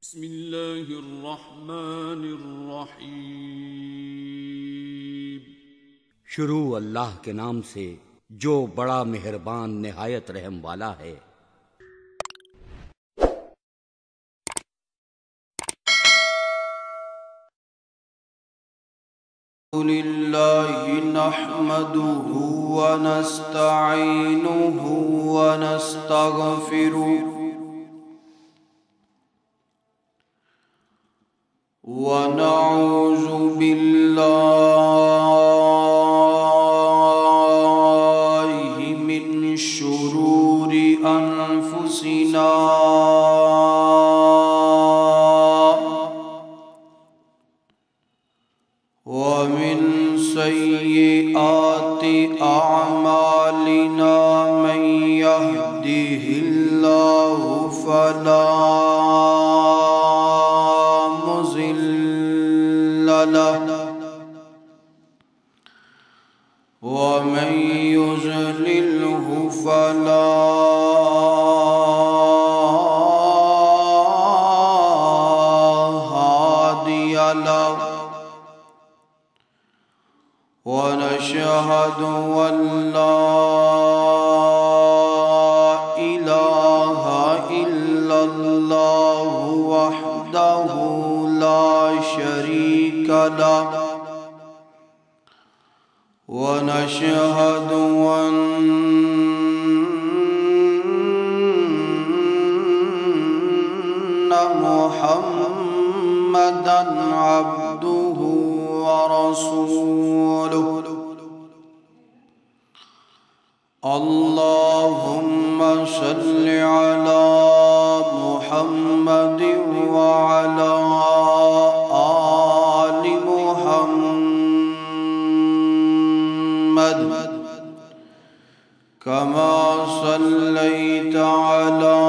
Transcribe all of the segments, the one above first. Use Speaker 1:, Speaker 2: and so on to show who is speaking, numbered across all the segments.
Speaker 1: بسم اللہ الرحمن الرحیم۔
Speaker 2: شروع اللہ کے نام سے جو بڑا مہربان نہایت رحم والا ہے۔
Speaker 3: للہ نحمده ونستعینه ونستغفره ونعوذ باللہ من شرور انفسنا ومن سیئات اعمالنا من يهده الله فلا ومن يضلله فلا هادي له ونشهد أن لا إله إلا الله وحده لا شريك له ونشهد أن محمدًا عبده ورسوله اللهم صل على محمد وعلى آل محمد كما صليت على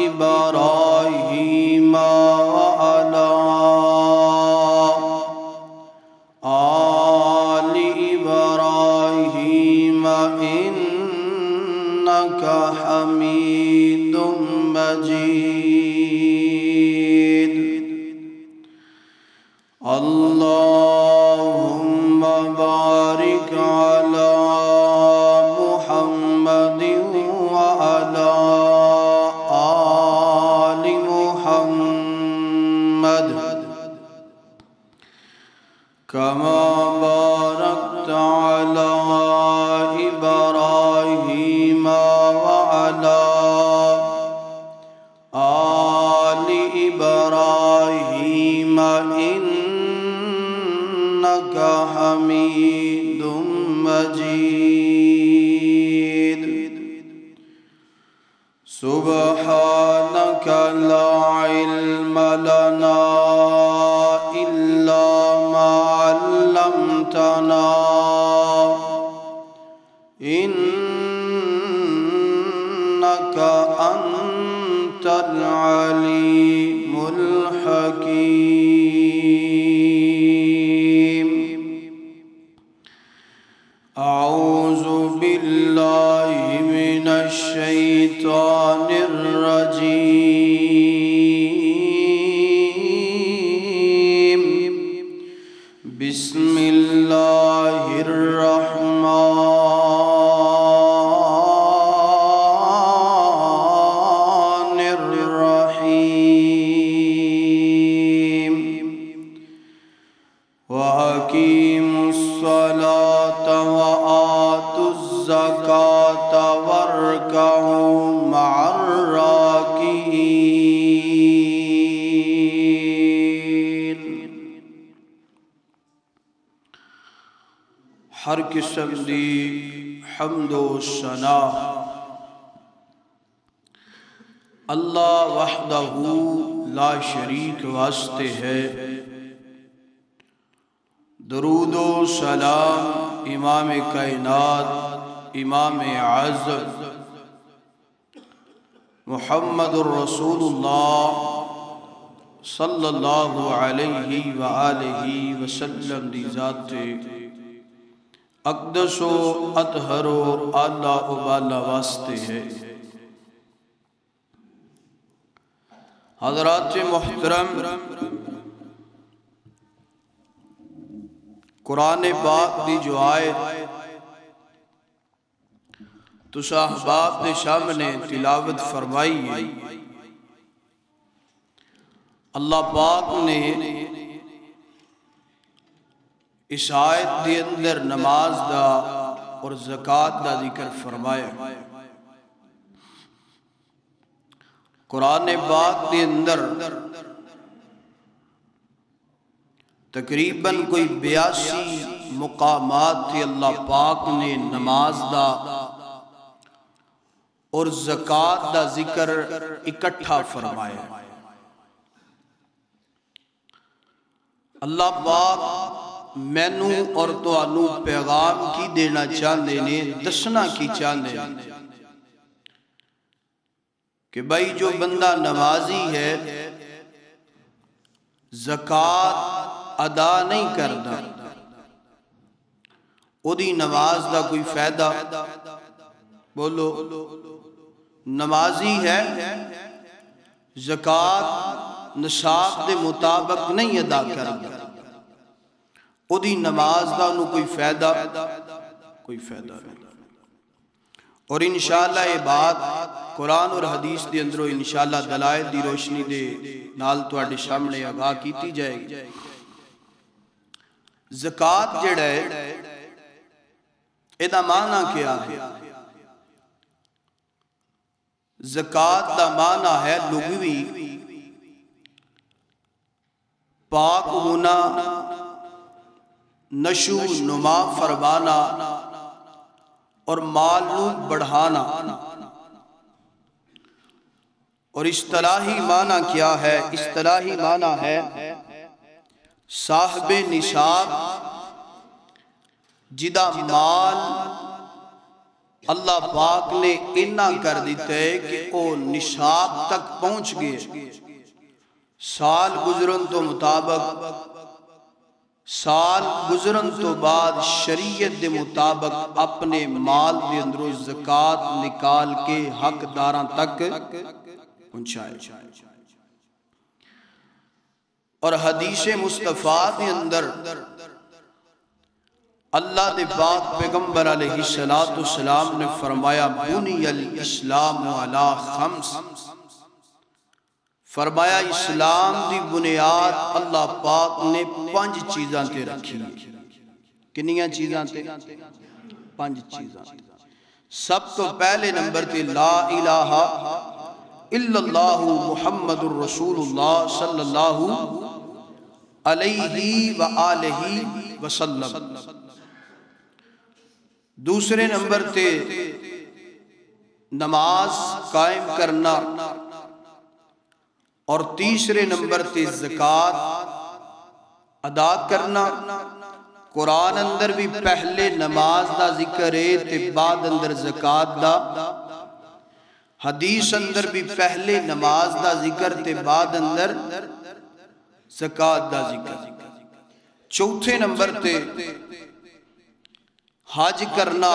Speaker 3: إبراهيم وعلى آل إبراهيم إنك حميد مجيد اللهم بارك على محمد وعلى آل محمد كما باركت على إبراهيم وعلى آل إبراهيم إنك حميد مجيد سبحانك لا علم لنا إلا ما علمتنا إنك أنت العليم الحكيم أعوذ بالله من الشيطان الرجيم بسم الله الرحمن الرحيم وأقيموا الصلاة وآتوا الزكاة واركعوا مع الراكعين۔ ہر قسم دی حمد و ثنا اللہ وحدہ لا شریک واسطے ہے۔ درود و سلام امام کائنات امام اعظم محمد الرسول اللہ صلی اللہ علیہ وآلہ وسلم دی ذات اقدس و اطہر و اعلیٰ و بالا واسطے ہے۔ حضرات محترم، قرآن پاک دی جو آیت تسا احباب دے سامنے تلاوت فرمائی ہے، اللہ پاک نے اس آیت دے اندر نماز دا اور زکوٰۃ دا ذکر فرمایا۔ قرآن پاک دے اندر تقریباً کوئی 82 مقامات تھے اللہ پاک نے نماز دا اور زکوٰۃ دا ذکر اکٹھا فرمایا۔ اللہ پاک مینوں اور تانوں پیغام کی دینا چاہتے نے، دسنا کی چاہتے ہیں کہ بھائی جو بندہ نمازی ہے زکوٰۃ ادا نہیں کرتا، او دی نماز دا کوئی فائدہ؟ بولو، نمازی ہے زکوٰۃ نصاب دے مطابق نہیں ادا کرتا، او دی نماز دا انہوں کوئی فائدہ نہیں۔ اور انشاءاللہ یہ بات قرآن اور حدیث دے اندروں انشاءاللہ دلائل دی روشنی دے نال تواڈے سامنے آگاہ کیتی جائے گی۔ زکوٰۃ جڑا ہے ادا معنی کیا ہے؟ زکوٰۃ دا معنی ہے لغوی پاک ہونا، نشو نما فرمانا اور مال نو بڑھانا۔ اور اصطلاحی معنی کیا ہے؟ اصطلاحی معنی ہے صاحب نصاب جدا مال اللہ پاک نے اتنا کر دیتا ہے کہ وہ نصاب تک پہنچ گئے، سال گزرن تو مطابق، سال گزرن تو بعد شریعت دے مطابق اپنے مال دے اندروں زکوٰۃ نکال کے حقداراں تک پہنچائے۔ اور حدیث مصطفیٰ دے اندر اللہ دے پاک پیغمبر علیہ السلام نے فرمایا بنی الاسلام علی خمس، فرمایا اسلام دی بنیاد اللہ پاک نے 5 چیزاں تے رکھی۔ کنیاں چیزاں تے؟ 5 چیزاں۔ سب تو پہلے نمبر تے لا الہ الا اللہ محمد الرسول اللہ صلی اللہ علیہ وآلہ وسلم۔ دوسرے نمبر تے نماز قائم کرنا، اور تیسرے نمبر تے زکوٰۃ ادا کرنا۔ قرآن اندر بھی پہلے نماز دا ذکر ہے تے بعد اندر زکوٰۃ دا، حدیث اندر بھی پہلے نماز دا ذکر تے بعد اندر زکوٰۃ دا ذکر۔ چوتھے نمبر تے حج کرنا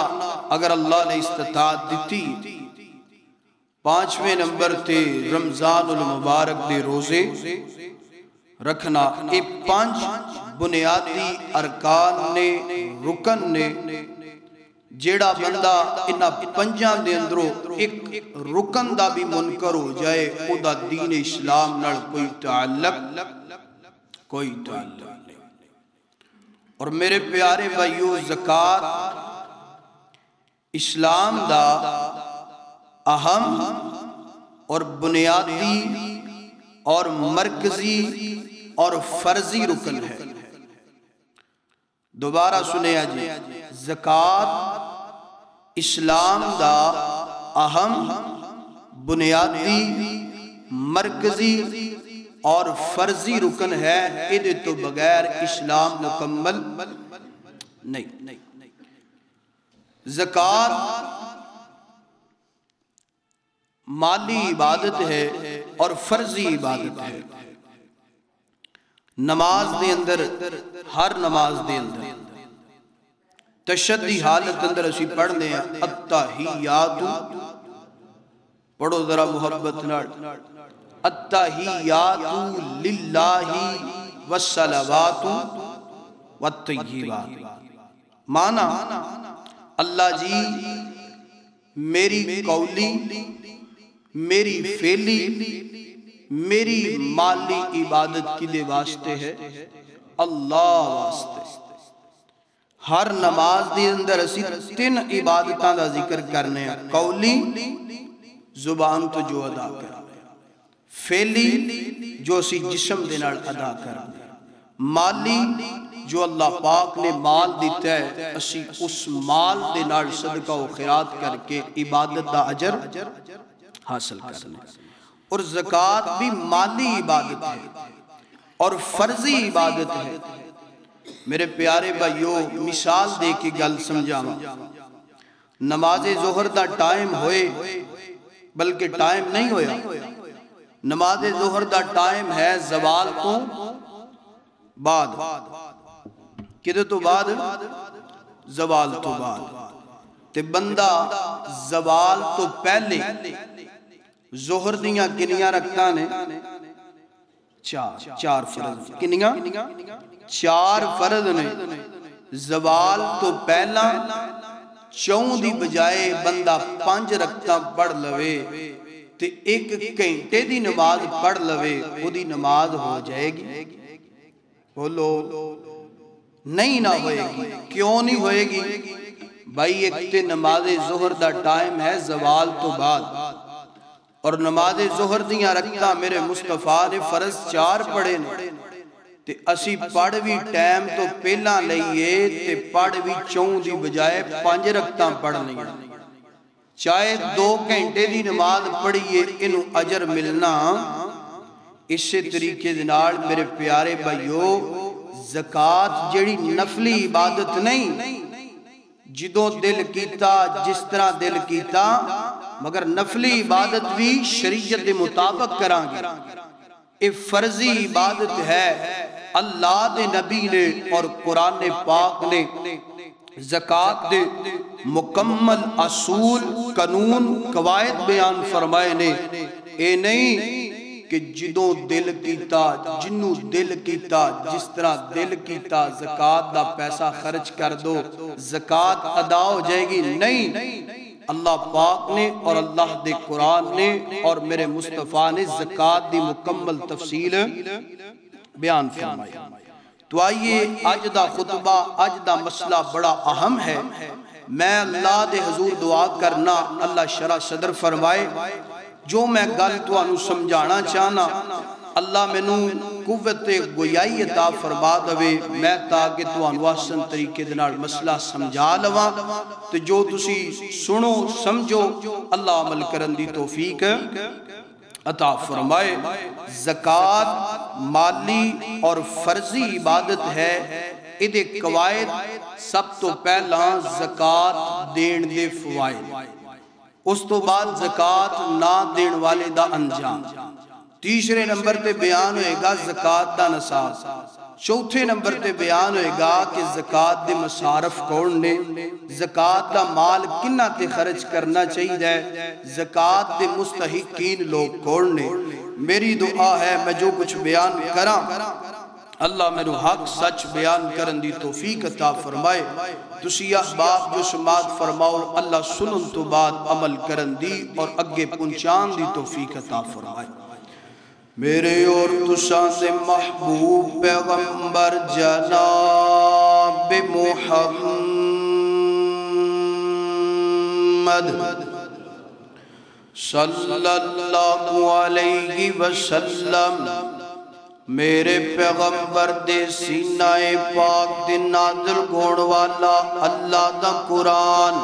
Speaker 3: اگر اللہ نے استطاعت دیتی۔ پانچویں نمبر تے رمضان المبارک دے روزے رکھنا۔ یہ 5 بنیادی ارکان نے، رکن نے، جیڑا بندہ انہاں 5 دے اندروں ایک رکن دا بھی منکر ہو جائے او دا دین اسلام نال کوئی تعلق نہیں۔ اور میرے پیارے بھائیو، زکوٰۃ اسلام دا اہم اور بنیادی اور مرکزی اور فرضی رکن ہے۔ دوبارہ سنیا جی، زکوٰۃ اسلام دا اہم بنیادی مرکزی اور فرضی رکن ہے، ادھے تو بغیر اسلام مکمل نہیں۔ زکوٰۃ مالی عبادت ہے اور فرضی عبادت ہے۔ نماز دے اندر، ہر نماز دے اندر تشدی حالت اندر اسی پڑھنے ہیں التحیات، پڑھو ذرا محبت نال التحیات للہ والصلوات والطیبات. مانا اللہ جی میری قولی، میری فعلی، میری مالی عبادت کدے واسطے ہے؟ اللہ واسطے. ہر نماز دے اندر اسی تین عبادتاں دا ذکر کرنے ہیں. قولی زبان تو جو ادا کرنے، فعلی جو اسی جسم دے نال ادا کرنے، مالی جو اللہ پاک نے مال دیتا ہے اسی اس مال دے نال صدقہ و خیرات کر کے عبادت دا اجر حاصل کرنے. اور زکوٰۃ بھی مالی عبادت ہے اور فرضی عبادت ہے. میرے پیارے بھائیو مثال دے کے گل سمجھاواں. نماز ظہر دا ٹائم ہوئے، بلکہ ٹائم نہیں ہویا، نماز ظہر دا ٹائم ہے زوال تو بعد. کدے تو بعد؟ زوال تو بعد. تے بندہ زوال تو پہلے ظہر دیاں کنیاں رکھتا نے؟ چار فرض. کنیاں؟ 4 فرض نے. زوال تو پہلا 4 دی بجائے بندہ 5 رکعتاں پڑھ لوے تے 1 گھنٹے دی نماز پڑھ لوے، وہ دی نماز ہو جائے گی؟ بولو نہیں نہ ہوئے گی. کیوں نہیں ہوئے گی؟ بھائی ایک تے نماز ظہر دا ٹائم ہے زوال تو بعد، اور نماز ظہر دیاں رکعتاں میرے مصطفیٰ نے فرض 4 پڑھے نے، تے اسی پڑھ بھی ٹائم تو پہلا لئیے تے پڑھ بھی 4 دی بجائے 5 رکعتاں پڑھ لئیے. چاہے 2 گھنٹے دی نماز پڑھیے انہوں اجر ملنا. اسی طریقے دنال میرے پیارے بھائیو زکوٰۃ جڑی نفلی عبادت نہیں، جدوں دل کیتا جس طرح دل کیتا، مگر نفلی عبادت بھی شریعت دے مطابق کران گے. یہ فرضی عبادت ہے. اللہ دے نبی نے اور قرآن پاک نے زکوٰۃ دے مکمل اصول، قانون، قواعد بیان فرمائے نے. اے نہیں کہ جدوں دل کیتا، جنوں دل کیتا، جس طرح دل کیتا زکوٰۃ دا پیسہ خرچ کر دو، زکوٰۃ ادا ہو جائے گی. نہیں، اللہ پاک نے اور اللہ دے قرآن نے اور میرے مصطفیٰ نے زکوٰۃ دی مکمل تفصیل بیان فرمائی. تو آئیے آج دا خطبہ، آج دا مسئلہ بڑا اہم ہے. میں اللہ دے حضور دعا کرنا اللہ شرح صدر فرمائے. جو میں گل تو انہوں سمجھانا چاہنا، اللہ میں نو قوت گویائی عطا فرما دوے، میں تاکہ تو انہوں آسن طریقے دنال مسئلہ سمجھا لواں. تو جو تسی سنو سمجھو اللہ عمل کرن دی توفیق عطا فرمائے. زکوٰۃ مالی اور فرضی عبادت ہے. ادھے قواعد سب تو پہلا زکوٰۃ دین دے فوائد، اس تو بعد زکوٰۃ نہ دین والے دا انجام. تیسرے نمبر تے بیان ہوئے گا زکوٰۃ دا نصاب. چوتھے نمبر تے بیان ہوئے گا کہ زکوٰۃ دے مصارف کون نے، زکوٰۃ دا مال کنہ تے خرچ کرنا چاہیے، زکوٰۃ دے مستحقین لوگ کون نے. میری دعا ہے میں جو کچھ بیان کراں اللہ میرے حق سچ بیان کرن دی توفیق عطا فرمائے. تسی احباب جو سماعت فرماؤ اللہ سنن تو بعد عمل کرن دی اور اگے پہنچان دی توفیق عطا فرمائے. میرے اور تساں سے محبوب پیغمبر جناب محمد صلی اللہ علیہ وسلم، میرے پیغمبر دے سینہ پاک دے نازل گھوڑ والا اللہ دا قرآن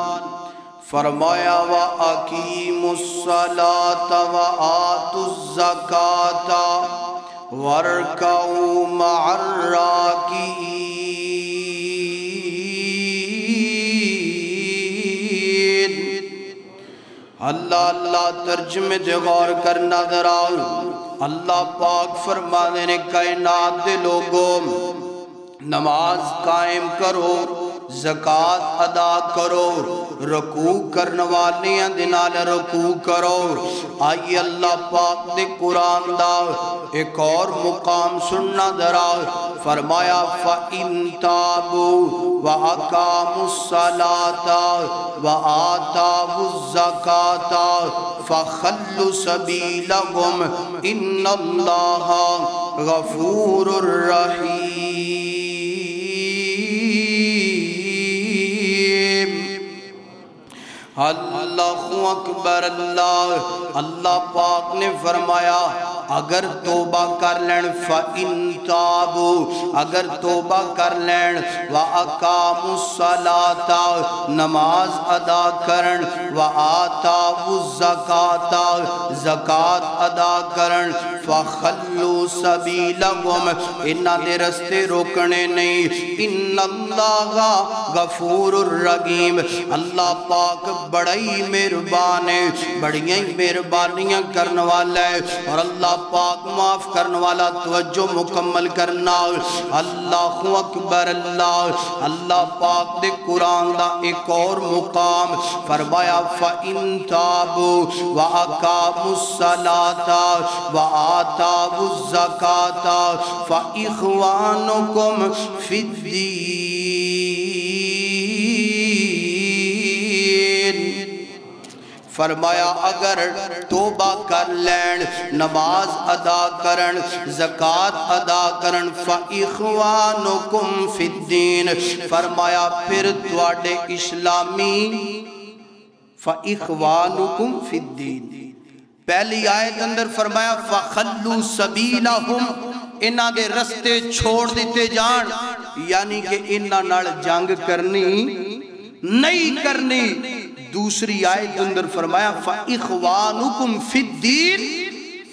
Speaker 3: فرمایا وَأَقِيمُوا الصَّلَاةَ وَآتُوا الزَّكَاةَ وَارْكَعُوا مَعَ الرَّاكِعِينَ. اللہ ترجمے دے غور کرنا دراؤ. اللہ پاک فرمانے نے کائنات دے لوگوں نماز قائم کرو، زکات ادا کرو رکوع کرنے والیاں دے نال رکوع کرو آئیے اللہ پاک دے قرآن دا ایک اور مقام سننا درا فرمایا فَإِن تَابُوا وَأَقَامُوا الصَّلَاةَ وَآتَاوُا الزَّكَاةَ فَخَلُّوا سَبِيلَهُمْ إِنَّ اللَّهَ غَفُورٌ رَحِيمٌ اللہ اکبر اللہ پاک نے فرمایا اگر توبہ کر لین فَإِن تَابُوا اگر توبہ کر لین وَأَقَامُوا الصَّلَاةَ نماز ادا کرن وَآتَاوُا الزَّكَاةَ زکات ادا کرن فَخَلُّوا سَبِيلَهُمْ انہاں دے رستے روکنے نہیں ان اللہ غفور الرحیم اللہ پاک بڑی مہربان ہے بڑی مہربانیاں کرنے والا ہے اور اللہ پاک معاف کرنے والا توجہ مکمل کرنا اللہ اکبر اللہ پاک دے قرآن دا ایک اور مقام فرمایا فَإِن تَابُوا وَأَقَامُوا الصَّلَاةَ وَآتَاوُا الزَّكَاةَ فَإِخْوَانُكُمْ فِي الدِّينِ فرمایا اگر توبہ کر لین نماز ادا کرن زکات ادا کرن فَإِخْوَانُكُمْ فِي الدِّينِ فرمایا پھر تواڈے اسلامی فَإِخْوَانُكُمْ فِي الدِّينِ پہلی آیت اندر فرمایا فَخَلُّوا سَبِيلَهُمْ انہاں دے رستے چھوڑ دیتے جان یعنی کہ انہاں نال جنگ کرنی نہیں کرنی دوسری آیت اندر فرمایا فَإِخْوَانُكُمْ فِي الدِّينِ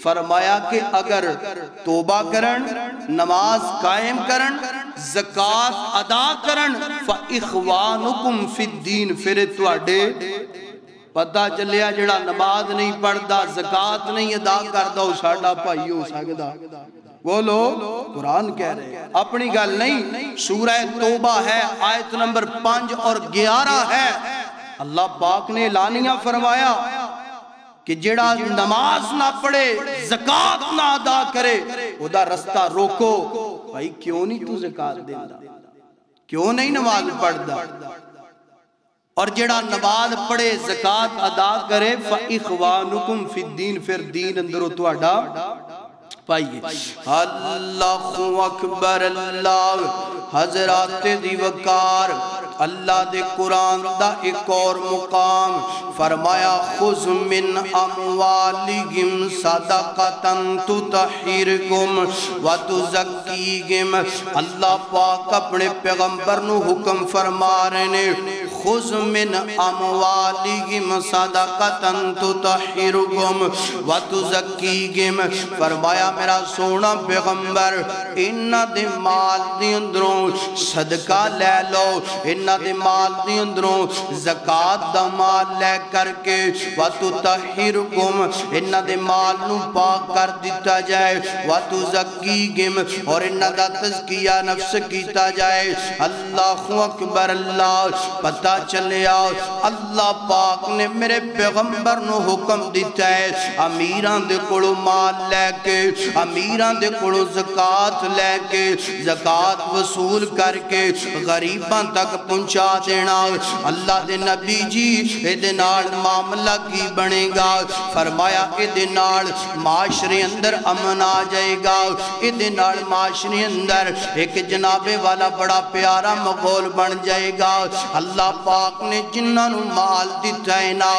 Speaker 3: فرمایا کہ اگر توبہ کرن نماز قائم کرن زکات ادا کرن فَإِخْوَانُكُمْ فِي الدِّينِ پھر تواڈے پتہ چلیا جڑا نماز نہیں پڑھدا زکات نہیں ادا کردا او ساڈا بھائی ہو سکدا بولو قرآن کہہ رہے ہیں اپنی گل نہیں سورہ توبہ ہے آیت نمبر 5 اور 11 ہے اللہ پاک نے اعلانیہ فرمایا کہ جڑا نماز نہ پڑھے زکات نہ ادا کرے ادا رستہ روکو بھائی کیوں نہیں تو زکات دینا کیوں نہیں نماز پڑھدا اور جڑا نماز پڑھے زکات ادا کرے فَإِخْوَانُكُمْ فِي الدِّينِ پھر دین اندر تواڈا پائیے اللہ اکبر اللہ حضرات دی وقار اللہ دے قرآن دا ایک اور مقام فرمایا خُذْ مِنْ أَمْوَالِهِمْ صَدَقَةً تُطَهِّرُهُمْ وَتُزَكِّيهِمْ اللہ پاک اپنے پیغمبر نو حکم فرما رہے نے خُذْ مِنْ أَمْوَالِهِمْ صَدَقَةً تُطَهِّرُهُمْ وَتُزَكِّيهِمْ فرمایا میرا سونا پیغمبر انہاں دے مال دی اندروں صدقہ لے لو انہاں دے مال دی اندروں زکات دا مال لے کر کے وَتُطَهِّرُكُمْ انہاں دے مال نو پاک کر دیتا جائے وَتُزَكِّيهِمْ اور انہاں دا تزکیہ نفس کیتا جائے اللہ اکبر اللہ پتہ چلیا اللہ پاک نے میرے پیغمبر نو حکم دیتا ہے امیران دے کڑو مال لے کے امیران دے کڑو زکات لے کے زکات وصول کر کے غریبان تک پہنچا دینا اللہ دے نبی جی ایدے نال معاملہ کی بنے گا فرمایا ایدے نال معاشرے اندر امن آ جائے گا ایدے نال معاشرے اندر ایک جنابے والا بڑا پیارا مغول بن جائے گا اللہ پاک نے جنہاں نو مال دیتا ہے نا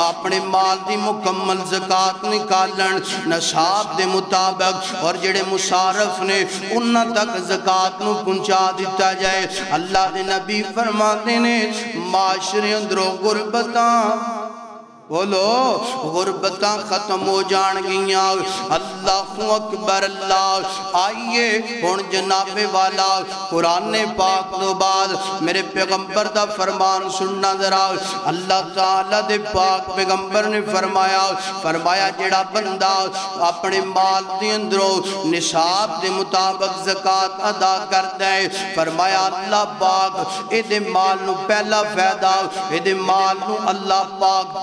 Speaker 3: اپنے مال دی مکمل زکات نکالن نصاب دے مطابق اور جڑے مصارف نے انہاں تک زکات نو پہنچا دیتا جائے اللہ دے نبی فرماتے نے معاشرے اندروں غربتاں بولو غربتاں ختم ہو جان گیاں اللہ اکبر اللہ آئیے ہن جناب والا قرآن پاک تو بعد میرے پیغمبر دا فرمان سننا ذرا اللہ تعالیٰ دے پاک پیغمبر نے فرمایا جڑا بندہ اپنے مال دے اندروں نصاب دے مطابق زکاة ادا کر دے فرمایا اللہ پاک اے دے مال نو پہلا فائدہ اے دے مال نو اللہ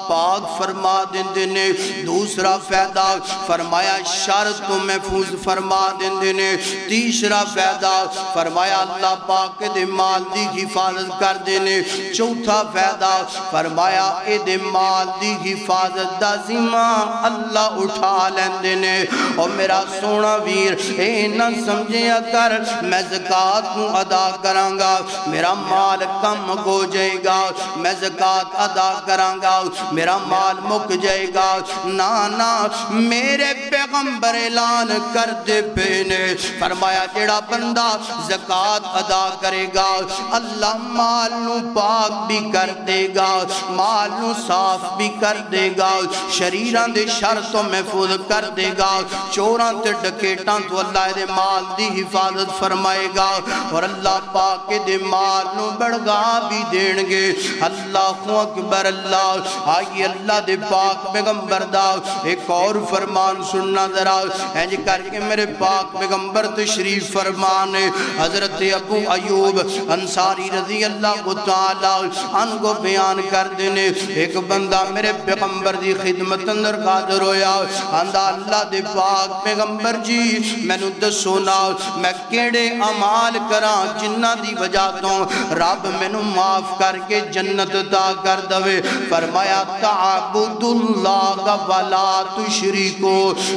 Speaker 3: پاک فرما دیندے نے دوسرا فائدہ فرمایا شر تو محفوظ فرما دیندے نے تیسرا فائدہ فرمایا اللہ پاک دے مال دی حفاظت کر دینے چوتھا فائدہ فرمایا اے دے مال دی حفاظت دا ذمہ اللہ اٹھا لیندے نے اور میرا سونا ویر اے نہ سمجھیا کر میں زکاة نو ادا کرانگا میرا مال کم ہو جائے گا میں زکاة ادا کرانگا میرا مال مک جائے گا نا میرے پیغمبر اعلان کر دے پینے فرمایا جڑا بندہ زکاة ادا کرے گا اللہ مال نو پاک بھی کر دے گا مال نو صاف بھی کر دے گا شریران دے شر تو محفوظ کر دے گا چوران تے ڈکیٹان تو اللہ دے مال دی حفاظت فرمائے گا اور اللہ پاک دے مال نو بڑھگا بھی دینگے اللہ اکبر اللہ آئیے اللہ دے پاک پیغمبر دا ایک اور فرمان سننا ذرا اینج کر کے میرے پاک پیغمبر تشریف فرمانے حضرت ابو ایوب انصاری رضی اللہ تعالی عنہ کو بیان کر دینے ایک بندہ میرے پیغمبر دی خدمت اندر قادر ہویا اندہ اللہ دے پاک پیغمبر جی میں نو دسونا میں کیڑے عمال کران جنہ دی وجہ تو رب میں نو معاف کر کے جنت دا کر دوے فرمایا تعبد اللہ ولا تشرکو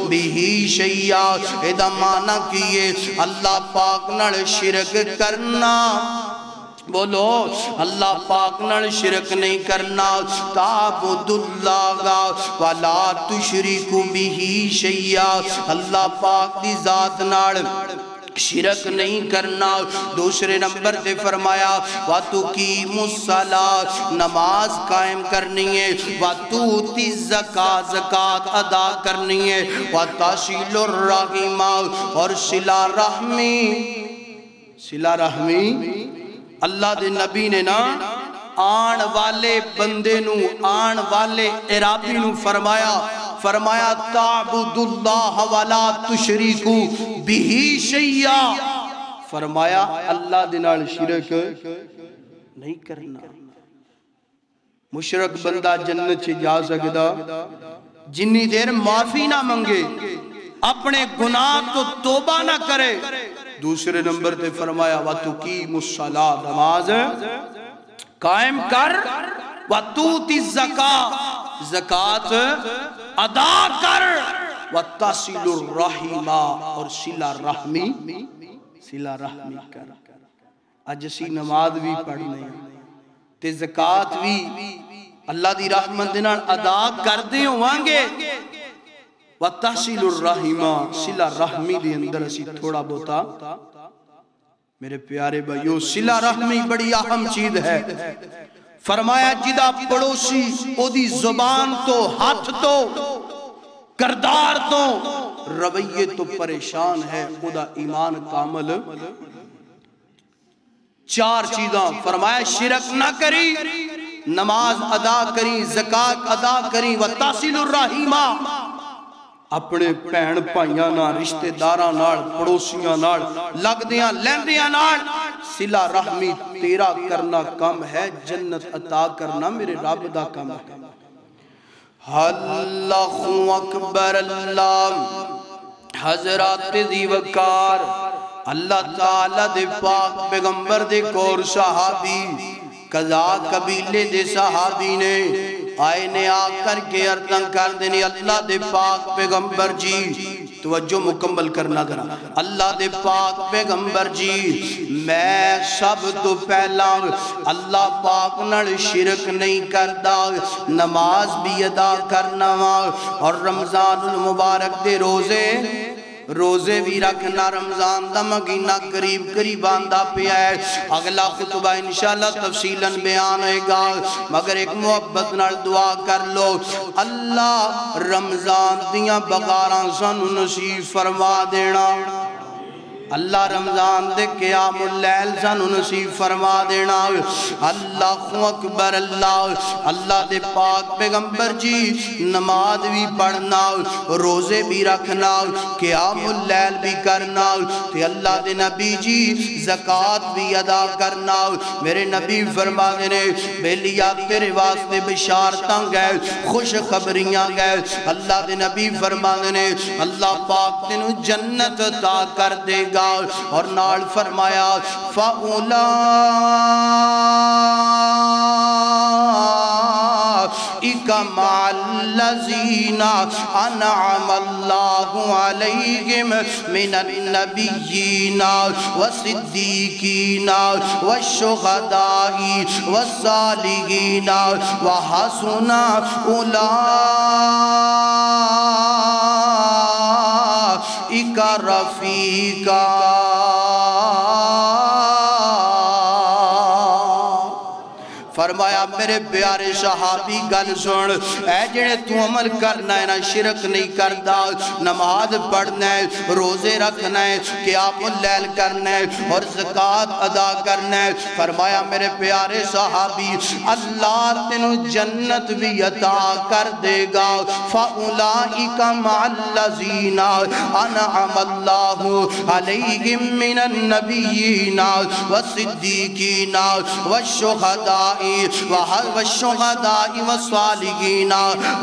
Speaker 3: بھی شیعہ ایدہ معنی کیے اللہ پاک نڑ شرک کرنا بولو اللہ پاک نڑ شرک نہیں کرنا تعبد اللہ ولا تشرکو بھی شیعہ اللہ پاک دی ذات نڑ شرک نہیں کرنا دوسرے نمبر تے فرمایا وَتُقِيمُ الصَّلَاةَ نماز قائم کرنی ہے وَتُؤْتِ الزَّكَاةَ زکاة ادا کرنی ہے وَتَصِلُ الرَّحِمَ اور صلہ رحمی اللہ دے نبی نے نا آن والے بندے نو آن والے عرابی نو فرمایا تعبد اللہ ولا تشریکو بھی شیعہ فرمایا اللہ دنال شرک نہیں کرنا مشرک بندہ جنت سے جا سکتا جنی دیر معافی نہ منگے اپنے گناہ تو توبہ نہ کرے دوسرے نمبر تے فرمایا وَتُقِيمُ الصَّلَاةَ نماز قائم کر وَتُؤْتِ الزَّكَاةَ زکاة ادا کر وَتَصِلُ الرَّحِمَ اور صلہ رحمی کر اج اسی نماز بھی پڑھنے تے زکاة بھی اللہ دی رحمت دینا ادا کر دے ہوانگے وَتَحْصِلُ الرَّحِمَ صلہ رحمی دی اندر اسی تھوڑا بوتا میرے پیارے بھائیو صلہ رحمی بڑی اہم چیز ہے فرمایا جدہ پڑوسی او دی زبان تو ہاتھ تو کردار تو رویے تو پریشان ہے خدا ایمان کامل چار چیزاں فرمایا شرک نہ کری نماز ادا کری زکاة ادا کری وَتَحْصِلُ الرَّحِمَ اپنے پہن پائیاں نال رشتہ داراں نال پڑوسیاں نال لگدیاں لیندیاں نال صلہ رحمی تیرا کرنا کم ہے جنت عطا کرنا میرے رب دا کم ہے اللہ اکبر اللہ حضرات دی وقار اللہ تعالیٰ دے پاک پیغمبر دے کور صحابی قضا قبیلے دے صحابی نے آئے نے آ کر کے ارتن کر دینی اللہ دے پاک پیغمبر جی توجہ مکمل کرنا ذرا اللہ دے پاک پیغمبر جی میں سب تو پہلا اللہ پاک نال شرک نہیں کردا نماز بھی ادا کرنا اور رمضان المبارک دے روزے روزے بھی رکھنا، رمضان دا مہینہ قریب قریب آندا پیا ہے، اگلا خطبہ انشاءاللہ تفصیلاً بیان ہوئے گا، مگر ایک محبت نال دعا کر لو، اللہ رمضان دیاں بغاراں سانو نصیب فرما دینا، اللہ رمضان دے قیام اللیل سانو نصیب فرما دینا، اللہ اکبر، اللہ دے پاک پیغمبر جی نماز بھی پڑھنا، روزے بھی رکھنا، قیام اللیل بھی کرنا، تے اللہ دے نبی جی زکاة بھی ادا کرنا، میرے نبی فرما دینے بیلیا تیرے واسطے بشارتاں گئے، خوش خبریاں گئے، اللہ دے نبی فرما دینے اللہ پاک تینوں جنت عطا کر دے گا، اور نال فرمایا فَأُولَئِكَ مَعَ الَّذِينَ أَنْعَمَ اللَّهُ عَلَيْهِمْ مِنَ النَّبِيِّينَ وَالصِّدِّيقِينَ وَالشُّهَدَاءِ وَالصَّالِحِينَ وَحَسُنَ أُولَئِكَ رَفِيقًا۔ فرمایا میرے پیارے صحابی گل سن، اے جڑے تو عمل کرنا ہے نا، شرک نہیں کردا، نماز پڑھنا ہے، روزے رکھنا ہے، قیام اللیل کرنا ہے اور زکاة ادا کرنا ہے، فرمایا میرے پیارے صحابی اللہ تینوں جنت بھی عطا کر دے گا، فَأُولَئِكَ مَعَ الَّذِينَ أَنْعَمَ اللَّهُ عَلَيْهِمْ مِنَ النَّبِيِّينَ وَالصِّدِّيقِينَ وَالشُّهَدَاءِ وَالشُّهَدَاءِ وَالصَّالِحِينَ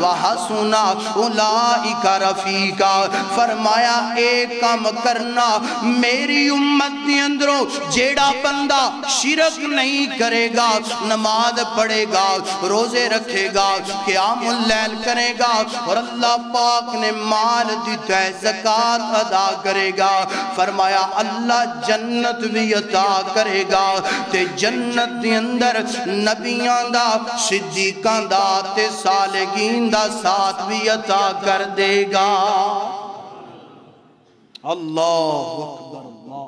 Speaker 3: وَحَسُنَ أُولَئِكَ رَفِيقًا۔ فرمایا ایک کام کرنا میری امت دی اندروں، جیڑا بندہ شرک نہیں کرے گا، نماز پڑھے گا، روزے رکھے گا، قیام اللیل کرے گا، اور اللہ پاک نے مال دیتا ہے، زکاة ادا کرے گا، فرمایا اللہ جنت بھی عطا کرے گا، تے جنت دی اندر نبیان دا، صدیقان دا، تے صالحین دا ساتھ بھی عطا کر دے گا۔ اللہ اکبر، اللہ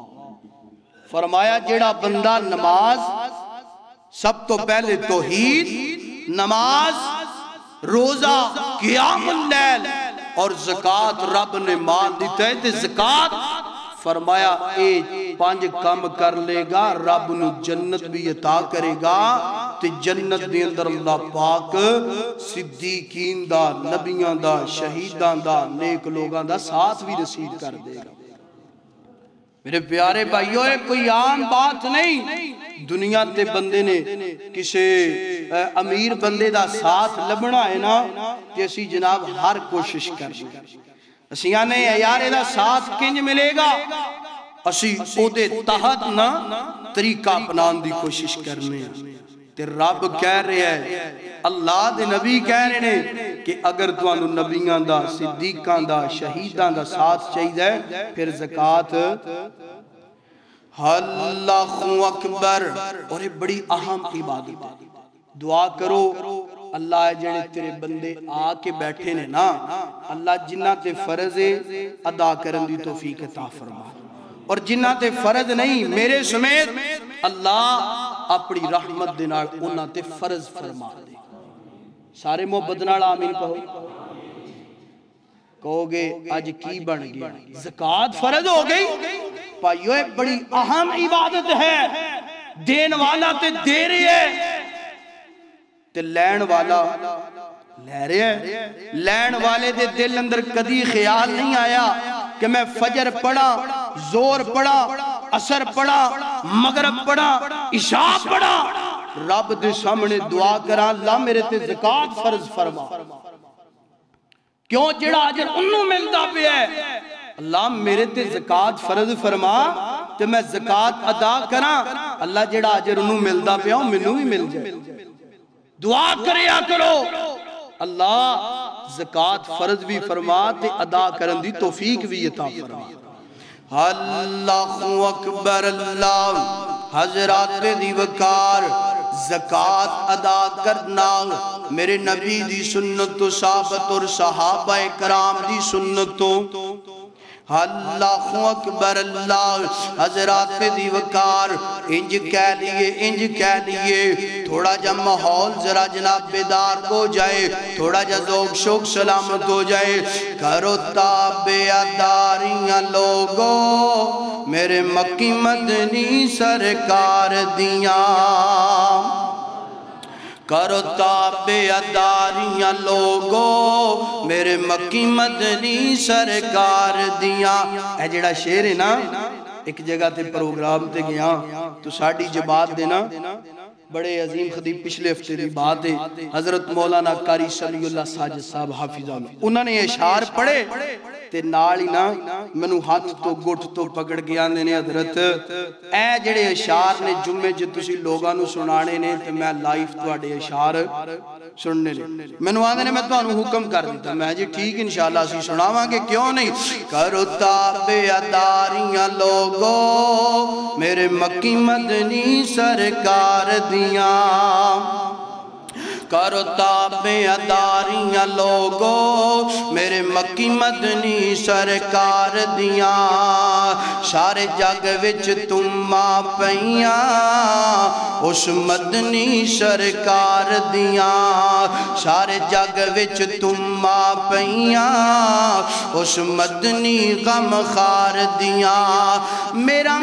Speaker 3: فرمایا جیڑا بندہ نماز، سب تو پہلے توحید، نماز، روزہ، قیام اللیل اور زکاة رب نے مان دیتا ہے، تے زکاة فرمایا اے 5 کام کر لے گا، رب نو جنت بھی عطا کرے گا، تے جنت دے اندر اللہ پاک صدیقین دا، نبیان دا، شہیدان دا، نیک لوگاں دا ساتھ بھی نصیب کر دے گا۔ میرے پیارے بھائیو، کوئی عام بات نہیں، دنیا تے بندے نے کسے امیر بندے دا ساتھ لبنا ہے نا، کہ اسی جناب ہر کوشش کر دیں، اسی آنے یارے دا ساتھ کنج ملے گا، اسی او دے تحت نا طریقہ اپنان دی کوشش کرنے ہیں، تے رب کہہ رہے ہیں، اللہ دے نبی کہہ رہے ہیں کہ اگر توانو نبیان دا، صدیقان دا، شہیدان دا ساتھ چاہیے پھر زکاة، اللہ اکبر، اور یہ بڑی اہم عبادت ہے، دعا کرو اللہ جڑے تیرے بندے آکے بیٹھے نے نا، اللہ جنہ تے فرض ادا کرن دی توفیق عطا فرما، اور جنہ تے فرض نہیں میرے سمیت اللہ اپنی رحمت دینار انہ تے فرض فرما دے۔ سارے محبت نال آمین کہو، کہو گے آج کی بن گیا، زکاة فرض ہو گئی، پائیو ایک بڑی اہم عبادت ہے، دین والا تے دے رہے ہے، تے لین والا لے رہے ہے، لین والے دے دل اندر کدی خیال نہیں آیا کہ میں فجر پڑھا، زور پڑھا، عصر پڑھا، مغرب پڑھا، عشاء پڑھا، رب دے سامنے دعا کرا اللہ میرے تے زکاة فرض فرما، کیوں جڑا اجر انہوں ملتا پہ ہے، اللہ میرے تے زکاة فرض فرما تے میں زکاة ادا کرا، اللہ جڑا اجر انہوں ملتا پہ ہوں منوں بھی مل جائے، دعا کریا کرو اللہ زکاة فرض بھی فرما تے ادا کرن دی توفیق بھی عطا فرما۔ اللہ اکبر، اللہ حضرات دی وقار، زکاة ادا کرنا میرے نبی دی سنت و صحابت اور صحابہ کرام دی سنتوں، اللہ اکبر اللہ حضرات دیوکار انج کہہ لیے تھوڑا جا ماحول ذرا جناب بیدار ہو جائے تھوڑا جا ذوق شوق سلامت ہو جائے کرو تابعداریاں لوگو میرے مکی مدنی سرکار دیاں کرو تابعداریاں لوگو میرے مکی مدنی سرکار دیاں اے جڑا شعر ہے نا ایک جگہ تے پروگرام تے گیا تو ساڑھی جبات دینا بڑے عظیم خطیب پچھلے ہفتے دی بات ہے حضرت مولانا قاری صلی اللہ ساجد صاحب حافظہ انہوں نے اشعار پڑھے تے نالی نا منو ہاتھ تو گھٹ تو پکڑ گیا نے حضرت اے جڑے اشعار نے جمعے جو تسی لوگاں نو سنانے نے تے میں لائف تو اڈے اشعار سننے لے منو آدھے نے میں تو انہوں حکم کر دیتا میں جی ٹھیک انشاءاللہ اسی سناواں گے کیوں نہیں کرو تابعداریاں لوگو میرے مکی مدنی سرکار دیاں کرو تابعداریاں لوگو میرے مکی مدنی سرکار دیاں سارے جگ وچ تماں پئیاں اس مدنی سرکار دیاں سارے جگ وچ تماں پئیاں اس مدنی غم خار دیاں میرا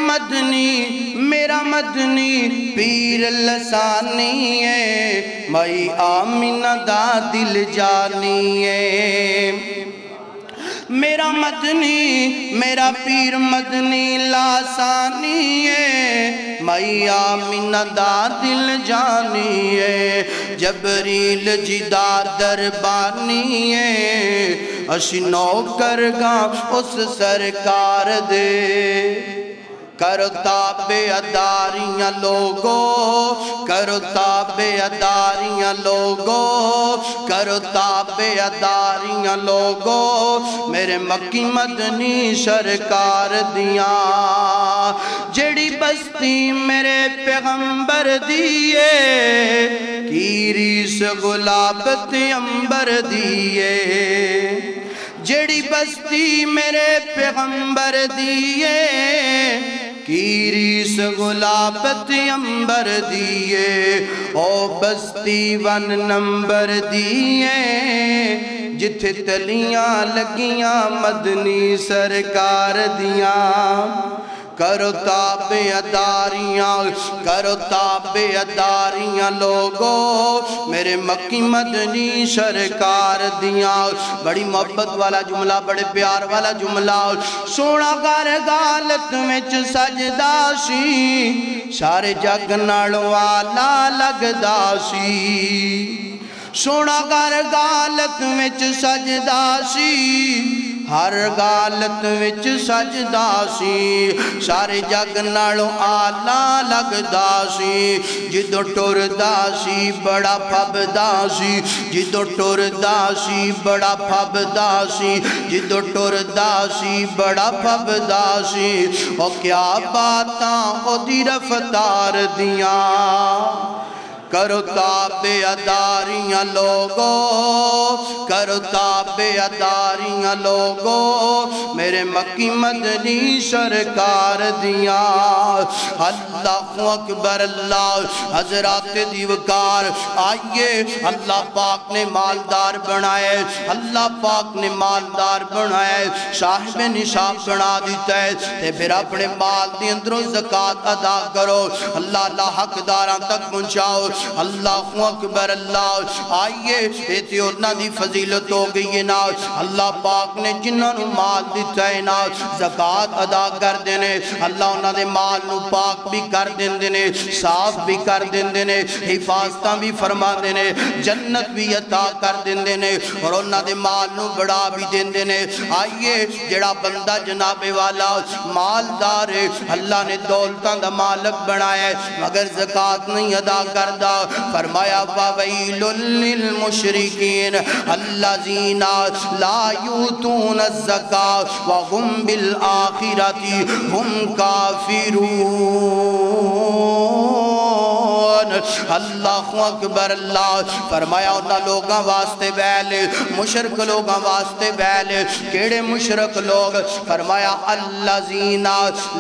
Speaker 3: مدنی پیر لسانی ہے مائی آمینہ دا دل جانی ہے میرا پیر مدنی لاسانی ہے مائی آمینہ دا دل جانی ہے جبریل جدا دربانی ہے اسی نوکر گا اس سرکار دے کرو تابعداریاں لوگو کرو تابعداریاں لوگو کرو تابعداریاں لوگو میرے مکی مدنی سرکار دیاں جڑی بستی میرے پیغمبر دیئے کی ریس غلابت امبر دیئے جڑی بستی میرے پیغمبر دیئے کی ریس غلابت امبر دیئے او بستی 1 نمبر دیئے جتھے تلیاں لگیاں مدنی سرکار دیاں کرو تابعداریاں لوگو میرے مکی مدنی سرکار دیاں بڑی محبت والا جملہ بڑے پیار والا جملہ سونا کر غالت وچ سجدا سی سارے جگ نال والا لگدا سی سونا کر غالت وچ سجدا سی ہر غالت وچ سجدا سی سارے جگ نالوں آلہ لگدا سی جدو ٹردا سی بڑا پھبدا سی جدو ٹردا سی بڑا پھبدا سی جدو ٹردا سی بڑا پھبدا سی او کیا باتاں او دی رفتار دیاں کرو تابعداریاں لوگو کرو تابعداریاں لوگو میرے مکی مدنی سرکار دیاں اللہ اکبر اللہ حضرات دیوکار آئیے اللہ پاک نے مالدار بنائے اللہ پاک نے مالدار بنائے صاحب نصاب بنا دیتا ہے تے پھر اپنے مال دی اندروں زکاة ادا کرو اللہ حق داراں تک پہنچاؤ اللہ اکبر اللہ آئیے ایتی اتنا دی فضیلت ہو گئی ہے نا اللہ پاک نے جنہاں نو مال دیتا ہے نا زکاة ادا کر دینے اللہ انہاں دے مال نو پاک بھی کر دینے صاف بھی کر دینے حفاظتاں بھی فرما دینے جنت بھی عطا کر دینے اور انہاں دے مال نو بڑا بھی دینے آئیے جڑا بندہ جناب والا مالدار ہے اللہ نے دولتاں دا مالک بنایا ہے مگر زکاة نہیں ادا کردہ فرمایا وَوَيْلٌ لِلْمُشْرِكِينَ الَّذِينَ لَا يُؤْتُونَ الزَّكَاةَ وَهُمْ بِالْآخِرَةِ هُمْ كَافِرُونَ اللہ اکبر اللہ فرمایا انہاں لوگاں واسطے ویل مشرک لوگاں واسطے ویل کیڑے مشرک لوگ فرمایا الذین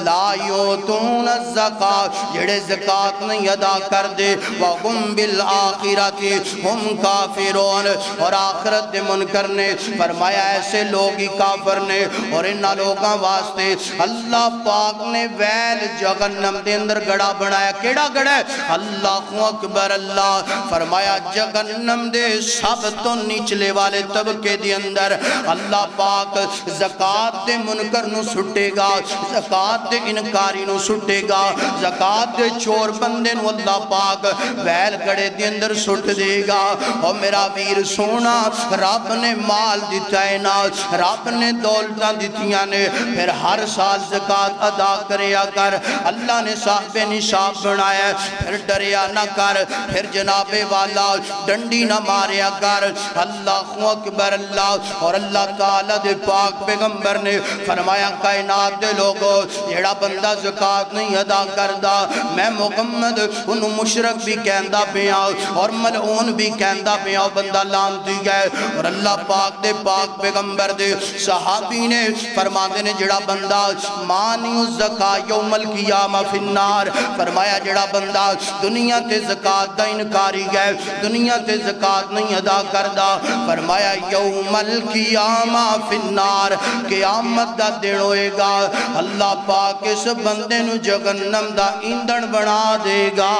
Speaker 3: لا یؤتون الزکاۃ جڑے زکات نہیں ادا کر دے وہم بالآخرۃ ہم کافرون اور آخرت دے منکر نے فرمایا ایسے لوگ ہی کافر نے اور انہاں لوگاں واسطے اللہ پاک نے ویل جہنم دے اندر گڑا بنایا کیڑا گڑا ہے اللہ اکبر اللہ فرمایا جہنم دے سب تو نچلے والے طبقے دے اندر اللہ پاک زکات دے منکر نو سٹے گا زکات دے انکاری نو سٹے گا زکات دے چور بندے نو اللہ پاک ویل گڑے دے اندر سٹ دے گا اور میرا ویر سونا رب نے مال دیتا ہے نا رب نے دولتاں دیتیاں نے پھر ہر سال زکات ادا کریا کر اللہ نے صاحب نصاب بنایا ہے پھر ڈریا نہ کر پھر جناب والا ڈنڈی نہ ماریا کر اللہ اکبر اللہ اور اللہ تعالیٰ دے پاک پیغمبر نے فرمایا کائنات دے لوگو جیڑا بندہ زکات نہیں ادا کردہ میں محمد انہوں مشرک بھی کہندہ پیا اور ملعون بھی کہندہ پیا بندہ لانتی گئے اور اللہ پاک دے پاک پیغمبر دے صحابی نے فرما دے نے جڑا بندہ مانی الزکاة یوم القیامہ فی النار فرمایا جڑا بندہ دنیا تے زکاة دا انکاری گئے دنیا تے زکاة نہیں ادا کردہ فرمایا یوم القیامہ فی النار قیامت دا دن ہوئے گا اللہ پاک اس بندے نو جہنم دا ایندھن بنا دے گا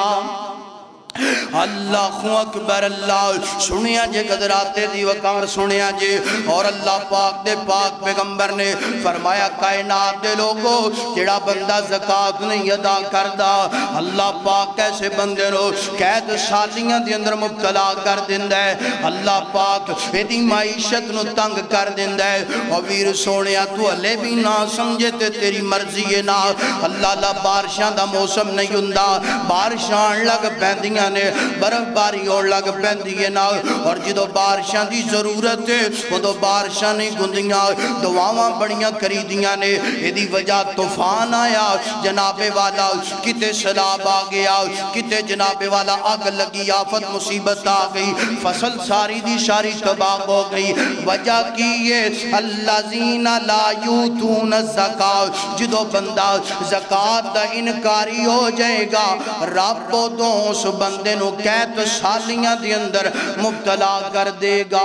Speaker 3: اللہ اکبر اللہ سنیا جے قدراتے دی وقار سنیا جے اور اللہ پاک دے پاک پیغمبر نے فرمایا کائنات دے لوگو جڑا بندہ زکات نہیں ادا کردہ اللہ پاک کیسے بندے نو قید سالیاں دے اندر مبتلا کر دیندہ ہے اللہ پاک ایدی معیشت نو تنگ کر دیندہ ہے اور ویر سونیا تو علی بھی نہ سمجھے تے تیری مرضی ہے نا اللہ بارشاں دا موسم نہیں ہوندہ بارشاں لگ پیندیاں نے برف باری اور لگ پیندی ہے نا اور جدو بارشاں دی ضرورت ہے وہ دو بارشاں نہیں گندیاں دعاواں بڑیاں کریدیاں نے ایدی وجہ طوفان آیا جناب والا کتے سیلاب آ گیا کتے جناب والا آگ لگی آفت مصیبت آ گئی فصل ساری دی ساری تباہ ہو گئی وجہ کی یہ الذین لا یؤتون الزکاۃ جدو بندہ زکات دا انکاری ہو جائے گا رب دوں اس بندے نو قید سالیاں دی اندر مبتلا کر دے گا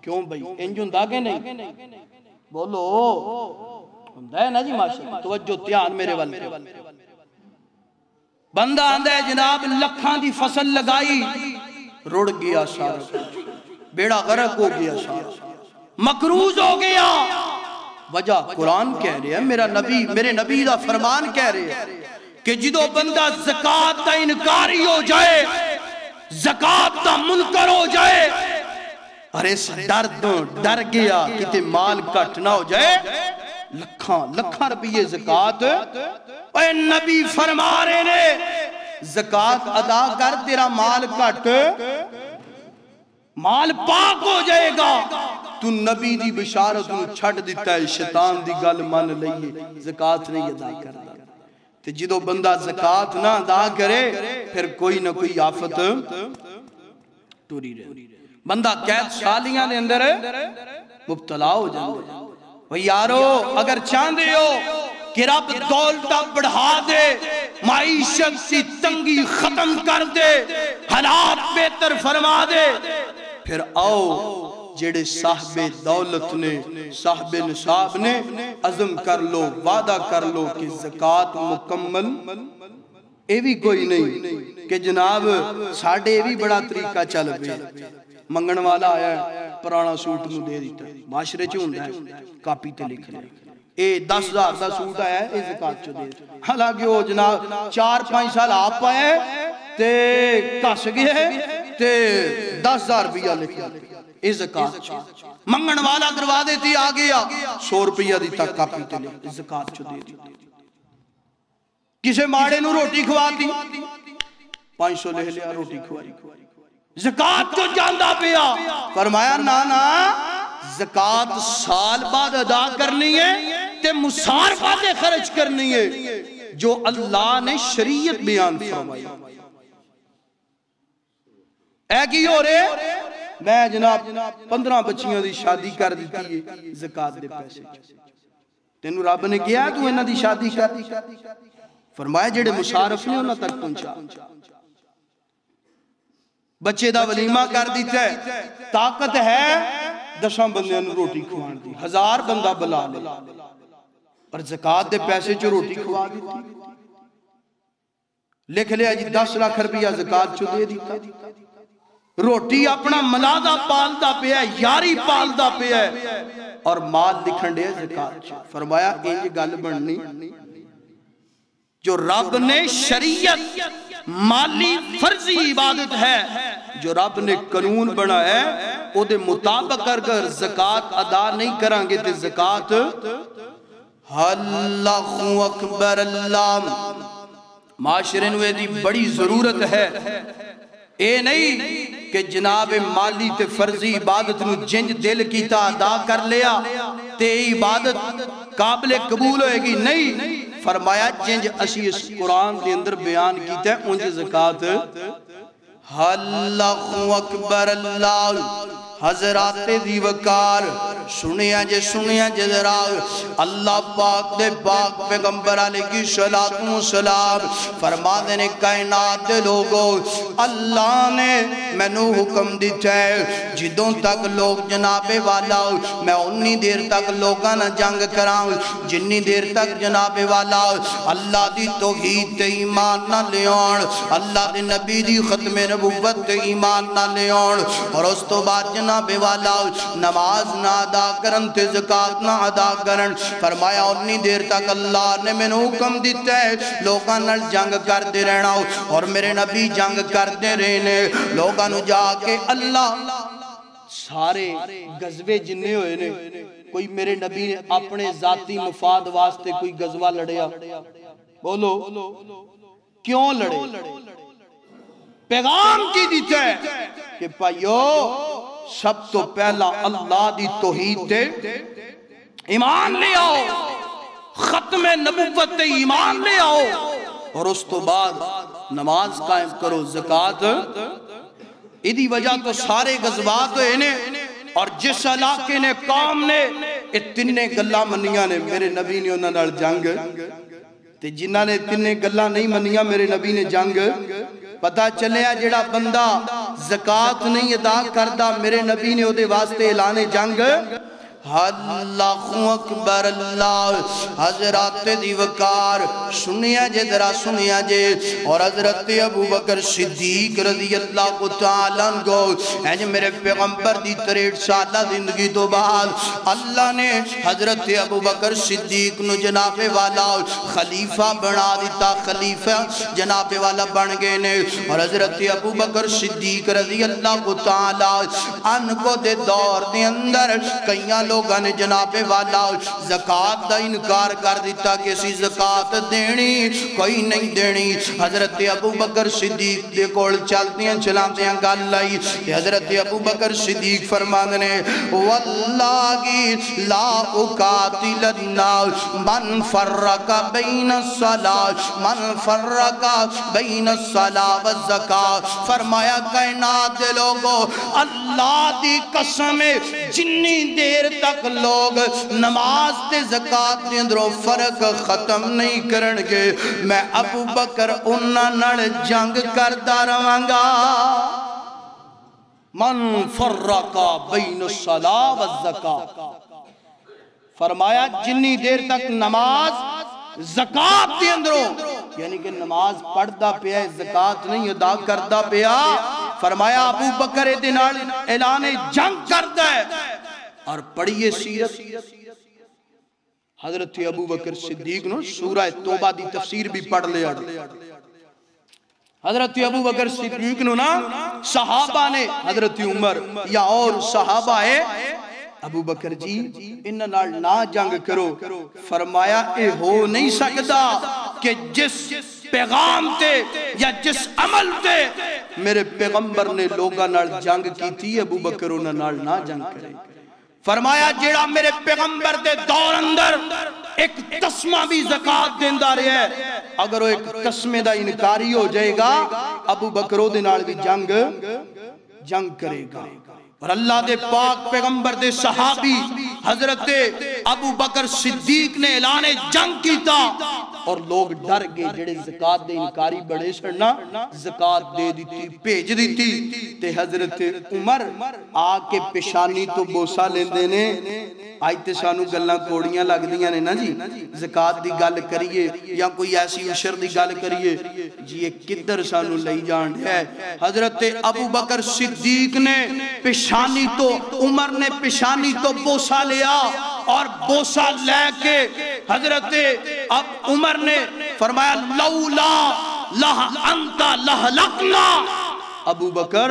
Speaker 3: کیوں بھئی انجن داگے نہیں بولو ہندہ ہے نا جی ماشاءاللہ توجہ تیان میرے والے بندہ آندھے جناب لکھان دی فصل لگائی رڑ گیا سارا بیڑا غرق ہو گیا سارا مقروض ہو گیا وجہ قرآن کہہ رہے ہیں میرے نبی دا فرمان کہہ رہے ہیں کہ جدو بندہ زکاة دا انکاری ہو جائے زکاة دا منکر ہو جائے ارے اس ڈر گیا کتے مال کٹ نہ ہو جائے لکھاں روپیے زکاة اے نبی فرما رہے نے زکاة ادا کر تیرا مال کٹ مال پاک ہو جائے گا تو نبی دی بشارت نو چھٹ دیتا ہے شیطان دی گل من لئیے زکاة نہیں ادا کرتا تے جدو بندہ زکاة نہ ادا کرے پھر کوئی نہ کوئی آفت ٹوری رہے بندہ قید سالیاں دے اندر مبتلا ہو جاندے وہ یارو اگر چاندے ہو کہ رب دولتہ بڑھا دے معیشت سی تنگی ختم کر دے حالات بہتر فرما دے پھر آؤ جڑے صاحب دولت نے صاحب نصاب نے عزم کر لو وعدہ کر لو کہ زکاة مکمل اے بھی کوئی نہیں کہ جناب ساڑھے اے بھی بڑا طریقہ چل پہ منگن والا آیا ہے پرانا سوٹ نو دے دیتا ہے معاشرے چون ہے کاپی تے لکھ لیا اے 10,000 دا سوٹ آیا ہے اے زکاة چو دے حالانکہ وہ جناب 4-5 سال آپ آئے تے کس گئے تے 10,000 روپیہ لکھ لیا اے زکاة منگن والا کروا دیتی آگیا 100 روپیہ دیتا کاپی تے لے زکاة چو دے دیتی کسے ماڑے نو روٹی کھواتی 500 لے لیا روٹی کھوائی زکاة چو جاندہ پیا فرمایا نانا زکاة سال بعد ادا کرنی ہے تے مسار بعد خرچ کرنی ہے جو اللہ نے شریعت بیان فرمایا اے کی ہو رہے میں جناب 15 بچیاں دی شادی کر دیتی ہے زکات دے پیسے تینوں رب نے کیا تو انہاں دی شادی کر فرمایا جڑے مشارف نے انہاں تک پہنچا بچے دا ولیمہ کر دیتا ہے طاقت ہے 10 بندیاں نوں روٹی کھوان دی 1000 بندہ بلا لے اور زکات دے پیسے چ روٹی کھوا دیتی لکھ لیا جی 10 لاکھ روپیہ زکات چ دے دیتا روٹی اپنا ملادہ پالدا پیا یاری پالدا پیا اور مال لکھن دے زکات چ فرمایا انج گل بننی جو رب نے شریعت مالی فرضی عبادت ہے جو رب نے قانون بنا ہے او دے مطابق اگر زکات ادا نہیں کریں گے تے زکات اللہ اکبر اللہ معاشرے نوے دی بڑی ضرورت ہے اے نہیں کہ جناب مالی تے فرضی عبادت نو جنج دل کیتا ادا کر لیا تے عبادت قابل قبول ہوئے گی نہیں فرمایا جنج اسی اس قرآن دے اندر بیان کیتا ہے انج زکات اللہ اکبر اللہ حضرات دی وقار سنیا جے ذرا اللہ پاک دے پاک پیغمبر علیہ کی صلاۃ و سلام فرما دینے کائنات دے لوگو اللہ نے میں نو حکم دیتا ہے جدوں تک لوگ جناب والا میں انی دیر تک لوگاں نہ جنگ کراؤں جنی دیر تک جناب والا اللہ دی توحید تے ایمان نہ لیون اللہ دے نبی دی ختم نبوت تے ایمان نہ لیون اور اس تو بعد جناب والا نماز نہ ادا کرن تے زکات نہ ادا کرن فرمایا انی دیر تک اللہ نے میں نو حکم دیتا ہے لوگاں نال جنگ کر دے رہنا اور میرے نبی جنگ کر دے رہنے لوگاں نو جا کے اللہ سارے غزوے جننے ہوئے نے کوئی میرے نبی نے اپنے ذاتی مفاد واسطے کوئی غزوہ لڑیا بولو کیوں لڑے پیغام کی دیتا ہے کہ پائیو سب تو پہلا اللہ دی توحید تے ایمان لے آؤ ختم نبوت تے ایمان لے آؤ اور اس تو بعد نماز قائم کرو زکات ادھی وجہ تو سارے غزوات ہوئے نے اور جس علاقے نے قوم نے اتنے گلہ منیاں نے میرے نبی نے انہوں نے جنگ تے جنہ نے اتنے گلہ نہیں منیاں میرے نبی نے جنگ پتہ چلیا جڑا بندہ زکات نہیں ادا کردہ میرے نبی نے دے واسطے اعلان جنگ اللہ اکبر اللہ حضرات دی وقار سنیا جے ذرا سنیا جے اور حضرت ابو بکر صدیق رضی اللہ تعالیٰ عنہ اینج میرے پیغمبر دی 63 سالہ زندگی تو بعد اللہ نے حضرت ابو بکر صدیق نو جناب والا خلیفہ بنا دیتا خلیفہ جناب والا بن گئے نے اور حضرت ابو بکر صدیق رضی اللہ تعالیٰ عنہ کو دے دور دے اندر کئیاں لوگاں نے جناب والا زکات دا انکار کر دیتا کہ اسی زکات دینی کوئی نہیں دینی حضرت ابو بکر صدیق دے کول چلاتے ہیں گل لائی کہ حضرت ابو بکر صدیق فرمانے واللہ لا اقاتلنا من فرق بین الصلاة والزکاة فرمایا کائنات دے لوگوں اللہ دی قسم جنی دیر تک لوگ نماز تے زکات دے اندروں فرق ختم نہیں کرنگے میں ابو بکر انہاں نال جنگ کردہ روانگا من فرقا بین الصلاة والزکاة فرمایا جنی دیر تک نماز زکات دے اندروں یعنی کہ نماز پڑھدا پیا زکات نہیں ادا کردا پیا فرمایا ابو بکر دینال اعلان جنگ کردا ہے اور پڑھئے سیرت حضرت ابو بکر صدیق نو سورہ توبہ دی تفسیر بھی پڑھ لیا حضرت ابو بکر صدیق نو نا صحابہ نے حضرت عمر یا اور صحابہ ہے ابو بکر جی انہاں نہ جنگ کرو فرمایا اے ہو نہیں سکتا کہ جس پیغام تے یا جس عمل تے میرے پیغمبر نے لوگاں نال جنگ کی تھی ابو بکر انہاں نال نہ جنگ کرے فرمایا جیڑا میرے پیغمبر دے دور اندر ایک تسمہ بھی زکات دیندہ رہے ہے اگر وہ ایک تسمے دا انکاری ہو جائے گا ابو بکر دے نال بھی جنگ جنگ کرے گا۔ اور اللہ دے پاک پیغمبر دے صحابی حضرت ابو بکر صدیق نے اعلان جنگ کیتا اور لوگ ڈر گئے، جڑے زکاة دے انکاری بڑے سڑنا زکاة دے دیتی بھیج دیتی تے حضرت عمر آ کے پیشانی تو بوسا لیندے نے۔ آج تے سانو گلاں کوڑیاں لگ دیاں نے نا جی، زکاة دی گل کریے یا کوئی ایسی عشر دی گل کریے جی یہ کدھر سانو لئی جان ہے۔ حضرت ابو بکر صدیق نے پیشانی تو عمر نے پیشانی تو بوسا لیا اور بوسا لے کے حضرت اب عمر نے فرمایا لولا لہ انتا لہلکنا، ابو بکر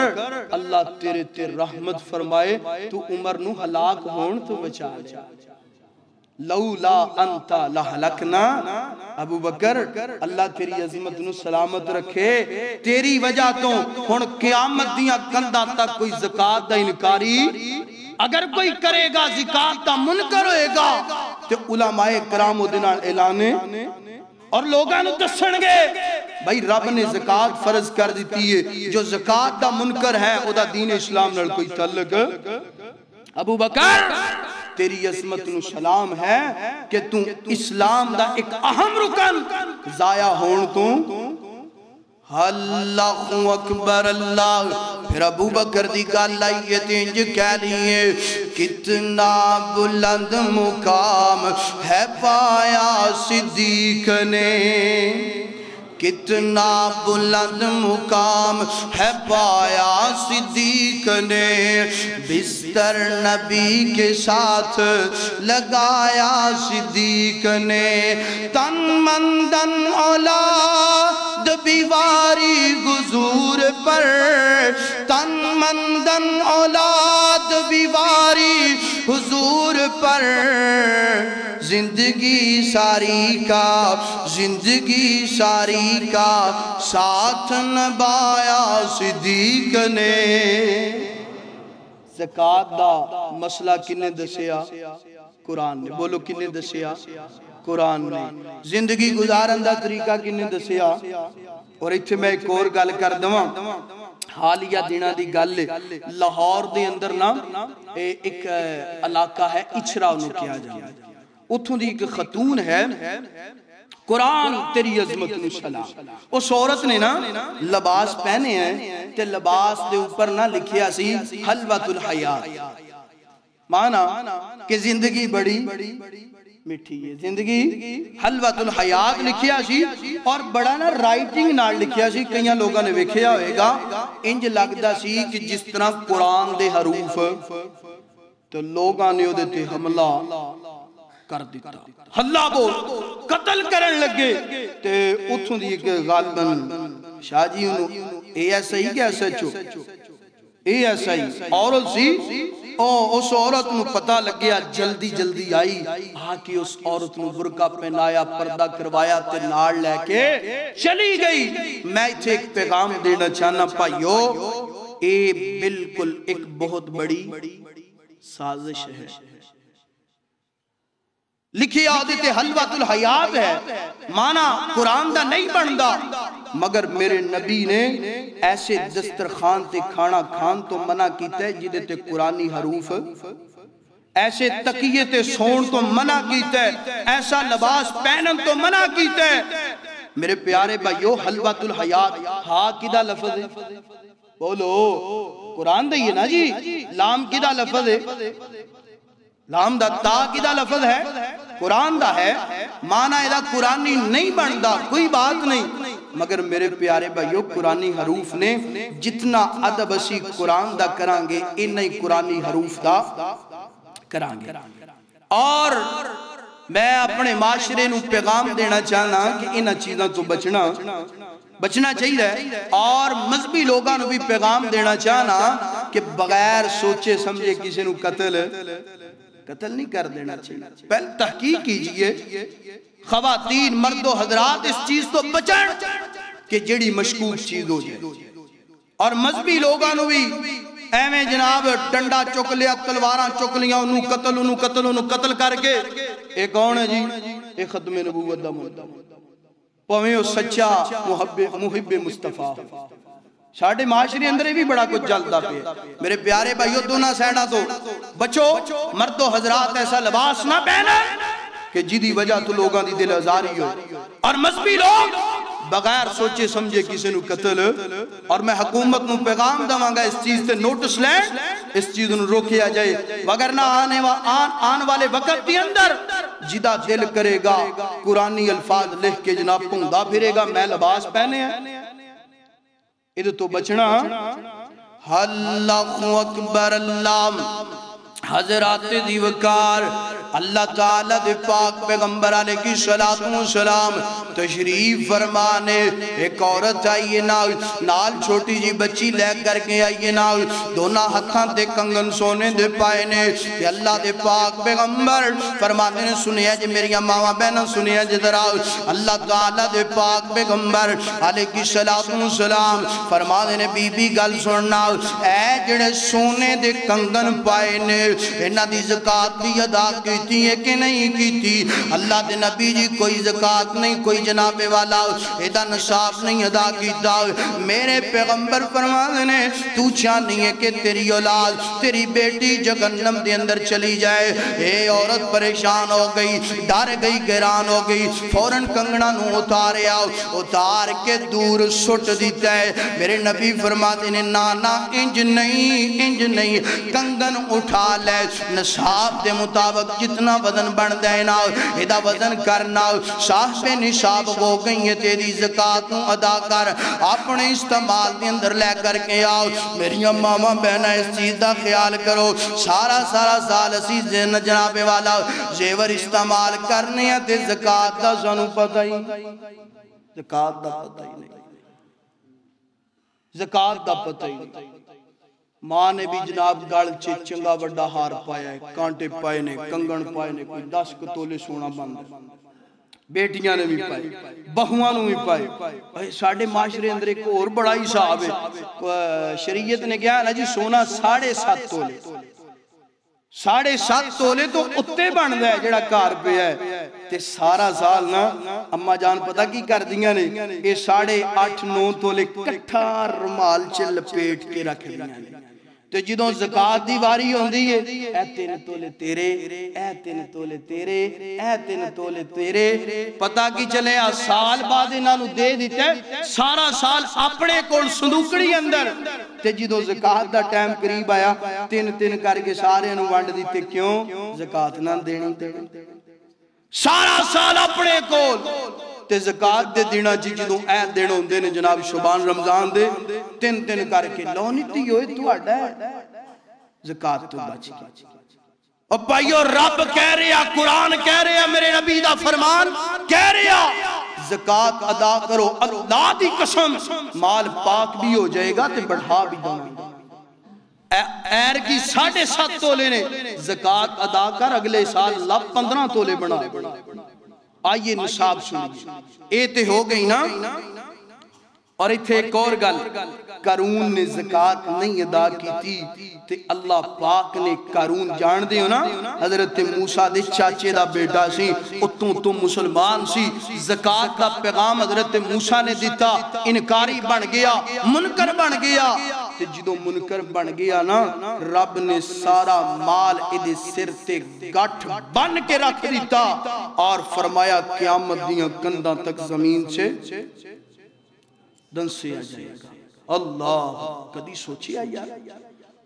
Speaker 3: اللہ تیرے تے رحمت فرمائے تو عمر نو ہلاک ہون تو بچا جا۔ لولا انتا لہلکنا، ابو بکر اللہ تیری عظمت نو سلامت رکھے، تیری وجہ تو ہن قیامت دیاں کنداں تک کوئی زکاة دا انکاری اگر کوئی کرے گا زکاة دا منکر ہوئے گا تو علماء کرام دے نال اعلانے اور لوگاں نو دسن گے بھائی رب نے زکاة فرض کر دیتی ہے، جو زکاة دا منکر ہے او دا دین اسلام نال کوئی تعلق۔ ابو بکر تیری عظمت نو سلام ہے کہ تو اسلام دا ایک اہم رکن ضائع ہون تو۔ اللہ اکبر اللہ، پھر ابو بکر دی گل آئیے تینج کہہ لیے کتنا بلند مقام ہے پایا صدیق نے، کتنا بلند مقام ہے پایا صدیق نے، بستر نبی کے ساتھ لگایا صدیق نے، تن مندن اولاد بیواری حضور پر، تن مندن اولاد بیواری حضور پر، زندگی ساری کا ساتھ نبایا صدیق نے۔ زکاة دا مسئلہ کنے دسیا؟ قرآن نے۔ بولو کنے دسیا؟ قرآن نے۔ زندگی گزارن دا طریقہ کنے دسیا؟ اور ایتھے میں ایک اور گل کر دواں، حالیہ دنہ دی گل لاہور دے اندر نا ایک علاقہ ہے اچھرا انہوں کیا جانا، اتھوں دی ایک خاتون ہے، قرآن تیری عظمت نو سلام، اس عورت نے نا لباس پہنے ہیں تے لباس دے اوپر نا لکھیا سی حلوۃ الحیات، مانا کہ زندگی بڑی مٹھی ہے، زندگی حلوۃ الحیات لکھیا سی اور بڑا نا رائٹنگ نال لکھیا سی، کئیاں لوگاں نے ویکھیا ہوئے گا انج لگدا سی کہ جس طرح قرآن دے حروف، تو لوگاں نے او دیتے حملہ کر دیتا، اللہ بول قتل کرن لگے، تے اتھوں دی ایک غالباً شاہ جی انہوں اے ایس آئی کہ S H O A S I عورت سی، اس عورت نو پتہ لگیا، جلدی جلدی آئی، آکے اس عورت نو برقع پہنایا، پردہ کروایا تے نال لے کے چلی گئی۔ میں تھے ایک پیغام دینا چاہنا پائیو، اے بالکل ایک بہت بڑی سازش ہے، لکھی عادت حلوۃ الحیات ہے، مانا قرآن دا نہیں بندا، مگر میرے نبی نے ایسے دسترخوان تے کھانا کھان تو منع کیتا ہے جدے تے قرآنی حروف، ایسے تکیے تے سون تو منع کیتا ہے، ایسا لباس پہنن تو منع کیتا ہے۔ میرے پیارے بھائیو، حلوۃ الحیات ہاں کدہ لفظ ہے؟ بولو قرآن دئیے نا جی، لام کدہ لفظ ہے؟ لام دا تا کدہ لفظ ہے؟ قرآن دا ہے، مانا ایدہ قرآنی نہیں بندا، کوئی بات نہیں، مگر میرے پیارے بھائیو قرآنی حروف نے جتنا ادب اسی قرآن دا کرانگے انہی قرآنی حروف دا کرانگے۔ اور میں اپنے معاشرے نو پیغام دینا چاہنا کہ انہا چیزاں تو بچنا چاہیے، اور مذہبی لوگاں نو بھی پیغام دینا چاہنا کہ بغیر سوچے سمجھے کسی نو قتل نہیں کر دینا چاہیے، پہلے تحقیق کیجئے، خواتین مرد و حضرات اس چیز تو بچن کہ جڑی مشکوک چیز ہو جائے، اور مذہبی لوگاں نو بھی ایویں جناب ڈنڈا چک لیا، تلواراں چک لیا، انہوں قتل کر کے، ایک کون ہے جی؟ ایک ختم نبوت دا مدعا، پویں او سچا محب مصطفیٰ، ساڑھے معاشرے اندر بھی بڑا کچھ جلتا پہ میرے پیارے بھائیو دونہ سینہ تو بچو مرد و حضرات ایسا لباس نہ پہنا کہ جدی وجہ تو لوگاں دی دل ازاری ہو اور مذہبی لوگ بغیر سوچے سمجھے کسی نو قتل اور میں حکومت نو پیغام دوں گا اس چیز تے نوٹس لیں اس چیز نو روکیا جائے وگرنہ آن والے وقت دی اندر جدا دل کرے گا قرآنی الفاظ لکھ کے جناب پھوندا پھرے گا میں لباس پہنے ہیں ادھر تو بچنا اللہ اکبر اللہ حضرات دیوکار اللہ تعالیٰ دے پاک پیغمبر علیہ کی صلاة و سلام تشریف فرمانے ایک عورت آئیے نال چھوٹی جی بچی لے کر کے آئیے دونہ ہتھاں دے کنگن سونے دے پائنے کہ اللہ دے پاک پیغمبر فرمانے نے سنیا جی میری ماما بہنوں سنیا جی درہ اللہ تعالیٰ دے پاک پیغمبر علیہ کی صلاة و سلام فرمانے نے بی بی گل سننا اے جڑے سونے دے کنگن پائنے انہاں دی زکاة بھی ادا کیتی ہے کہ نہیں کیتی اللہ دے نبی جی کوئی زکاة نہیں کوئی جناب والا ایدہ نصاب نہیں ادا کیتا میرے پیغمبر فرمانے نے تو چاہنی ہے کہ تیری اولاد تیری بیٹی جہنم دے اندر چلی جائے اے عورت پریشان ہو گئی ڈر گئی گیران ہو گئی فوراں کنگنا نو اتارے آؤ اتار کے دور سٹ دیتا ہے میرے نبی فرماتے نے نانا انج نہیں کنگن اٹھا لے نصاب دے مطابق جتنا وزن بڑھ دینا ایدہ وزن کرنا صاحب نصاب ہو گئی ہے تیری زکاة ادا کر اپنے استعمال دے اندر لے کر کے آؤ میری ماما بہنہ اس چیز دا خیال کرو سارا سال اسی جناب والا زیور استعمال کرنے ہیں تے زکاة دا سنو پتہ ہی زکاة دا پتہ ہی نہیں زکاة دا پتہ ہی نہیں ماں نے بھی جناب گل چنگا بڑا ہار پایا ہے کانٹے پائے نے کنگن پائے نے کوئی 10 کتولے سونا بند بیٹیاں نے بھی پائے بہوان نے بھی پائے ساڑھے معاشرے اندر ایک اور بڑا ہی صاحب ہے شریعت نے کیا ہے نا جی سونا 7.5 تولے 7.5 تولے تو اتے بن دے جڑا کار پہ ہے تے سارا سال نا اممہ جان پتہ کی کر دیا نے یہ 8.5-9 تولے کٹھا رمال چل پیٹ کے رکھ دیا نے تو جدوں زکاة دی واری ہوندی ہے اے 3 تولے تیرے اے 3 تولے تیرے اے 3 تولے تیرے پتہ کی چلے سال بعد انہاں نو دے دیتے سارا سال اپنے کول صندوقڑی اندر تے جدوں زکاة دا ٹائم قریب آیا 3 کر کے سارے انہوں وانڈ دیتے کیوں زکاة نہ دینی سارا سال اپنے کول تے زکاة دے دینا جی جدوں عید دینا ہوں دینے جناب شبان رمضان دے 3 کر کے لونی تی ہوئے تو اڈا ہے زکاة تو بچ کی اور بھائیو رب کہہ رہا قرآن کہہ رہا میرے نبی دا فرمان کہہ رہا زکاة ادا کرو اللہ دی قسم مال پاک بھی ہو جائے گا تے بڑھا بھی دوں ایر کی 7.5 تولے نے زکاة ادا کر اگلے سال اللہ 15 تولے بنا آئیے نصاب سنیے ایتے ہو گئی نا اور ایتھے ایک اور گل قارون نے زکاة نہیں ادا کی تھی تے اللہ پاک نے قارون جان دے ہو نا حضرت موسیٰ دے چاچے دا بیٹا سی اتوں مسلمان سی زکاة دا پیغام حضرت موسیٰ نے دیتا انکاری بن گیا منکر بن گیا تے جدو منکر بن گیا نا رب نے سارا مال ادھے سر تے گٹھ بن کے رکھ دیتا اور فرمایا قیامت دیاں کندہ تک زمین سے دن سے آ جائے گا اللہ کدی سوچی آئی یار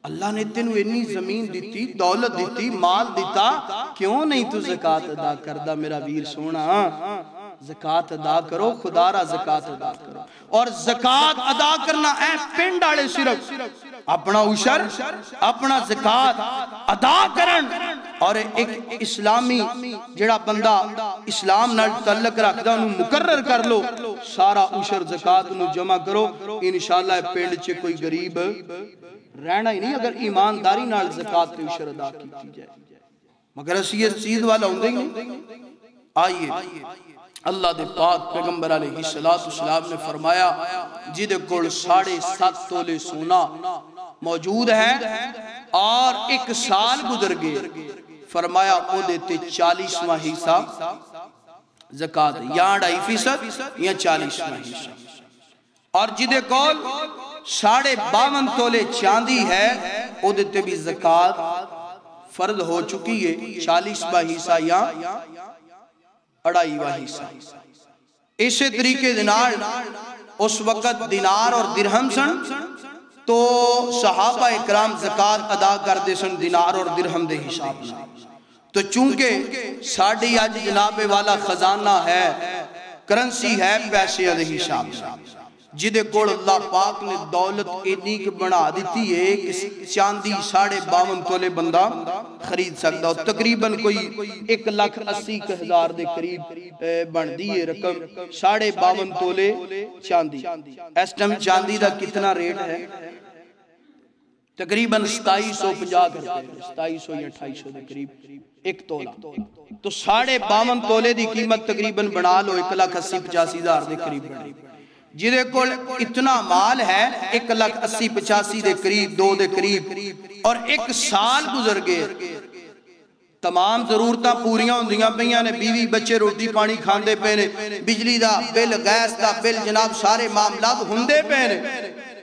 Speaker 3: اللہ نے تینو اتنی زمین دیتی دولت دیتی مال دیتا کیوں نہیں تو زکاة ادا کردہ میرا ویر سونا زکاة ادا کرو خدا را زکاة ادا کرو اور زکاة ادا کرنا اے پنڈ آڑے صرف اپنا عشر اپنا زکاة ادا کرن اور ایک اسلامی جڑا بندہ اسلام نال تعلق رکھدا انہوں مقرر کر لو سارا عشر زکاة انہوں جمع کرو انشاءاللہ پنڈ چے کوئی غریب رہنا ہی نہیں اگر ایمانداری نال زکاة تے عشر ادا کی جائے مگر اسی اس چیز والا ہوں گے آئیے اللہ دے پاک پیغمبر علیہ السلام نے فرمایا جدے کول 7.5 تولے سونا موجود ہے اور 1 سال گزر گئے فرمایا او دیتے 40واں حصہ زکاة یا 2.5% یا 40واں حصہ اور جدے کول 52.5 تولے چاندی ہے او دیتے بھی زکاة فرض ہو چکی ہے 40واں حصہ یا 2.5واں حصہ اسی طریقے دینار اس وقت دینار اور درہم سن تو صحابہ اکرام زکاة ادا کردے سن دینار اور درہم دے حساب میں تو چونکہ ساڑھی آج جناب والا خزانہ ہے کرنسی ہے پیسے دے حساب میں جدے کوڑ اللہ پاک نے دولت اینیک بنا دیتی ہے کہ چاندی 52.5 تولے بندہ خرید سکتا ہو تقریباً کوئی 1,80,000 دے قریب بن دیئے رقم 52.5 تولے چاندی اس ٹائم چاندی دا کتنا ریٹ ہے تقریباً 2750 کرتے ہیں 2700 یا 2800 دے قریب ایک تولا تو 52.5 تولے دی قیمت تقریباً بنا لو 1,80,000-85,000 دے قریب بڑی جدے کول اتنا مال ہے 1,80,85 دے قریب 2 دے قریب اور ایک سال گزر گئے تمام ضرورتاں پوریاں ہوندیاں پہیاں نے بیوی بچے روٹی پانی کھاندے پہنے بجلی دا بل گیس دا بل جناب سارے معاملات ہوندے پہنے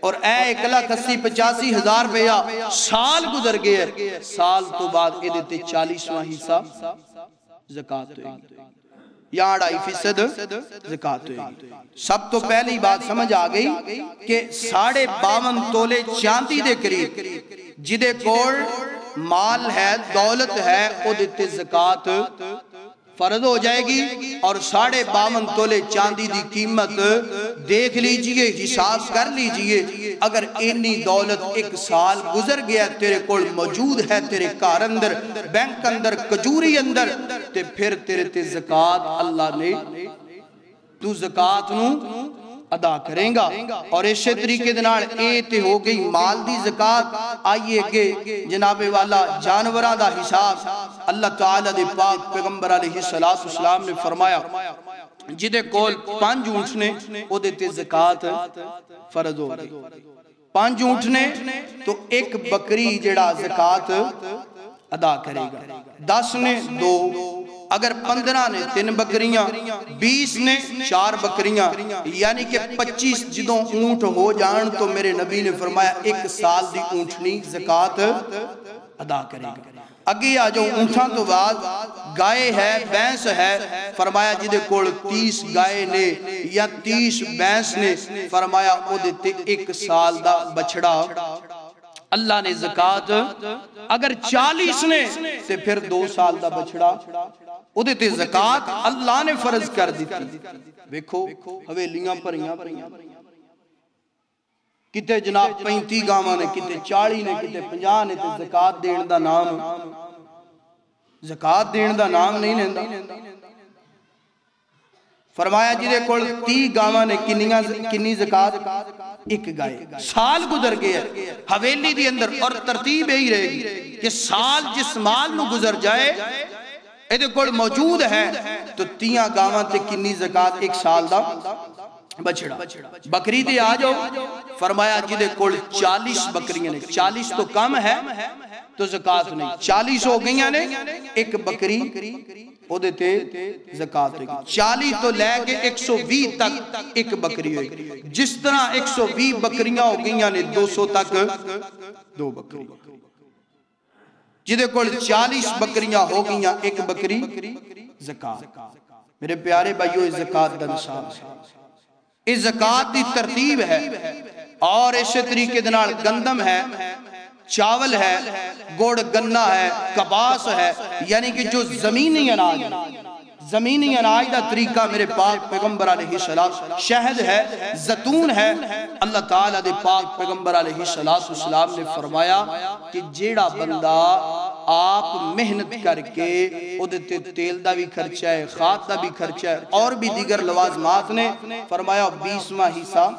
Speaker 3: اور اے 1,80,85,000 روپیہ سال گزر گئے سال تو بعد یہ دیتے 40واں حصہ زکاة ہوئی یا 2.5% زکاة ہوئی سب تو پہلی بات سمجھ آگئی کہ 52.5 تولے چاندی دے قریب جدے کوڑ مال ہے دولت ہے وہ دیتے زکاة فرض ہو جائے گی اور 52.5 تولے چاندی دی قیمت دیکھ لیجئے حساب کر لیجئے اگر اینی دولت ایک سال گزر گیا تیرے کوڑ موجود ہے تیرے کار اندر بینک اندر کجوری اندر تے پھر تیرے تے زکاة اللہ نے تو زکاة نو ادا کریں گا اور اسی طریقے دنار تے ہو گئی مال دی زکاة آئیے کہ جناب والا جانوران دا حساب اللہ تعالیٰ دے پاک پیغمبر علیہ السلام نے فرمایا جدے کول 5 اونٹنے او دیتے زکاة فرض ہو گئی 5 اونٹنے تو ایک بکری جڑا زکاة ادا کرے گا 10 نے 2 اگر 15 نے 3 بکریاں 20 نے 4 بکریاں یعنی کہ 25 جدوں اونٹ ہو جان تو میرے نبی نے فرمایا ایک سال دی اونٹنی زکاة ادا کرے گا اگے آجو اونٹاں تو بعد گائے ہے بینس ہے فرمایا جدے کوڑ 30 گائے نے یا 30 بینس نے فرمایا او دیتے ایک سال دا بچڑا اللہ نے زکاة اگر 40 نے تے پھر 2 سال دا بچڑا او دیتے زکاة اللہ نے فرض کر دیتی ویکھو حویلیاں پریاں کتے جناب 35 گاواں نے کتے 40 نے کتے 50 نے تے زکاة دین دا نام نہیں لیندہ فرمایا جدے کول 30 گاواں نے کنی زکاة ایک گائے سال گزر گیا حویلی دی اندر اور ترتیب ہی رہے گی کہ سال جس مال نو گزر جائے ایدے کوڑ موجود ہے تو 30 گاواں تے کنی زکاة ایک سال دا بچڑا بکری دے آجو فرمایا جدے کوڑ 40 بکریاں نے 40 تو کم ہے تو زکاة نہیں 40 ہو گئیاں نے ایک بکری او دیتے زکاة ہوئی 40 تو لے کے 120 تک ایک بکری ہوئی جس طرح 120 بکریاں ہو گئیاں نے 200 تک 2 بکری جدے کوڑ 40 بکریاں ہو گئیاں ایک بکری زکاة میرے پیارے بھائیو اس زکاة دا نصاب ہے اس زکاة دی ترتیب ہے اور اسی طریقے دنال گندم ہے چاول ہے گوڑ گنہ ہے کباس ہے یعنی کہ جو زمینی اناج دا طریقہ میرے پاک پیغمبر علیہ السلام شہد ہے زیتون ہے اللہ تعالیٰ دے پاک پیغمبر علیہ السلام نے فرمایا کہ جیڑا بندہ آپ محنت کر کے ادھتے تیل دا بھی خرچہ ہے خات دا بھی خرچہ ہے اور بھی دیگر لوازمات نے فرمایا 20واں حصہ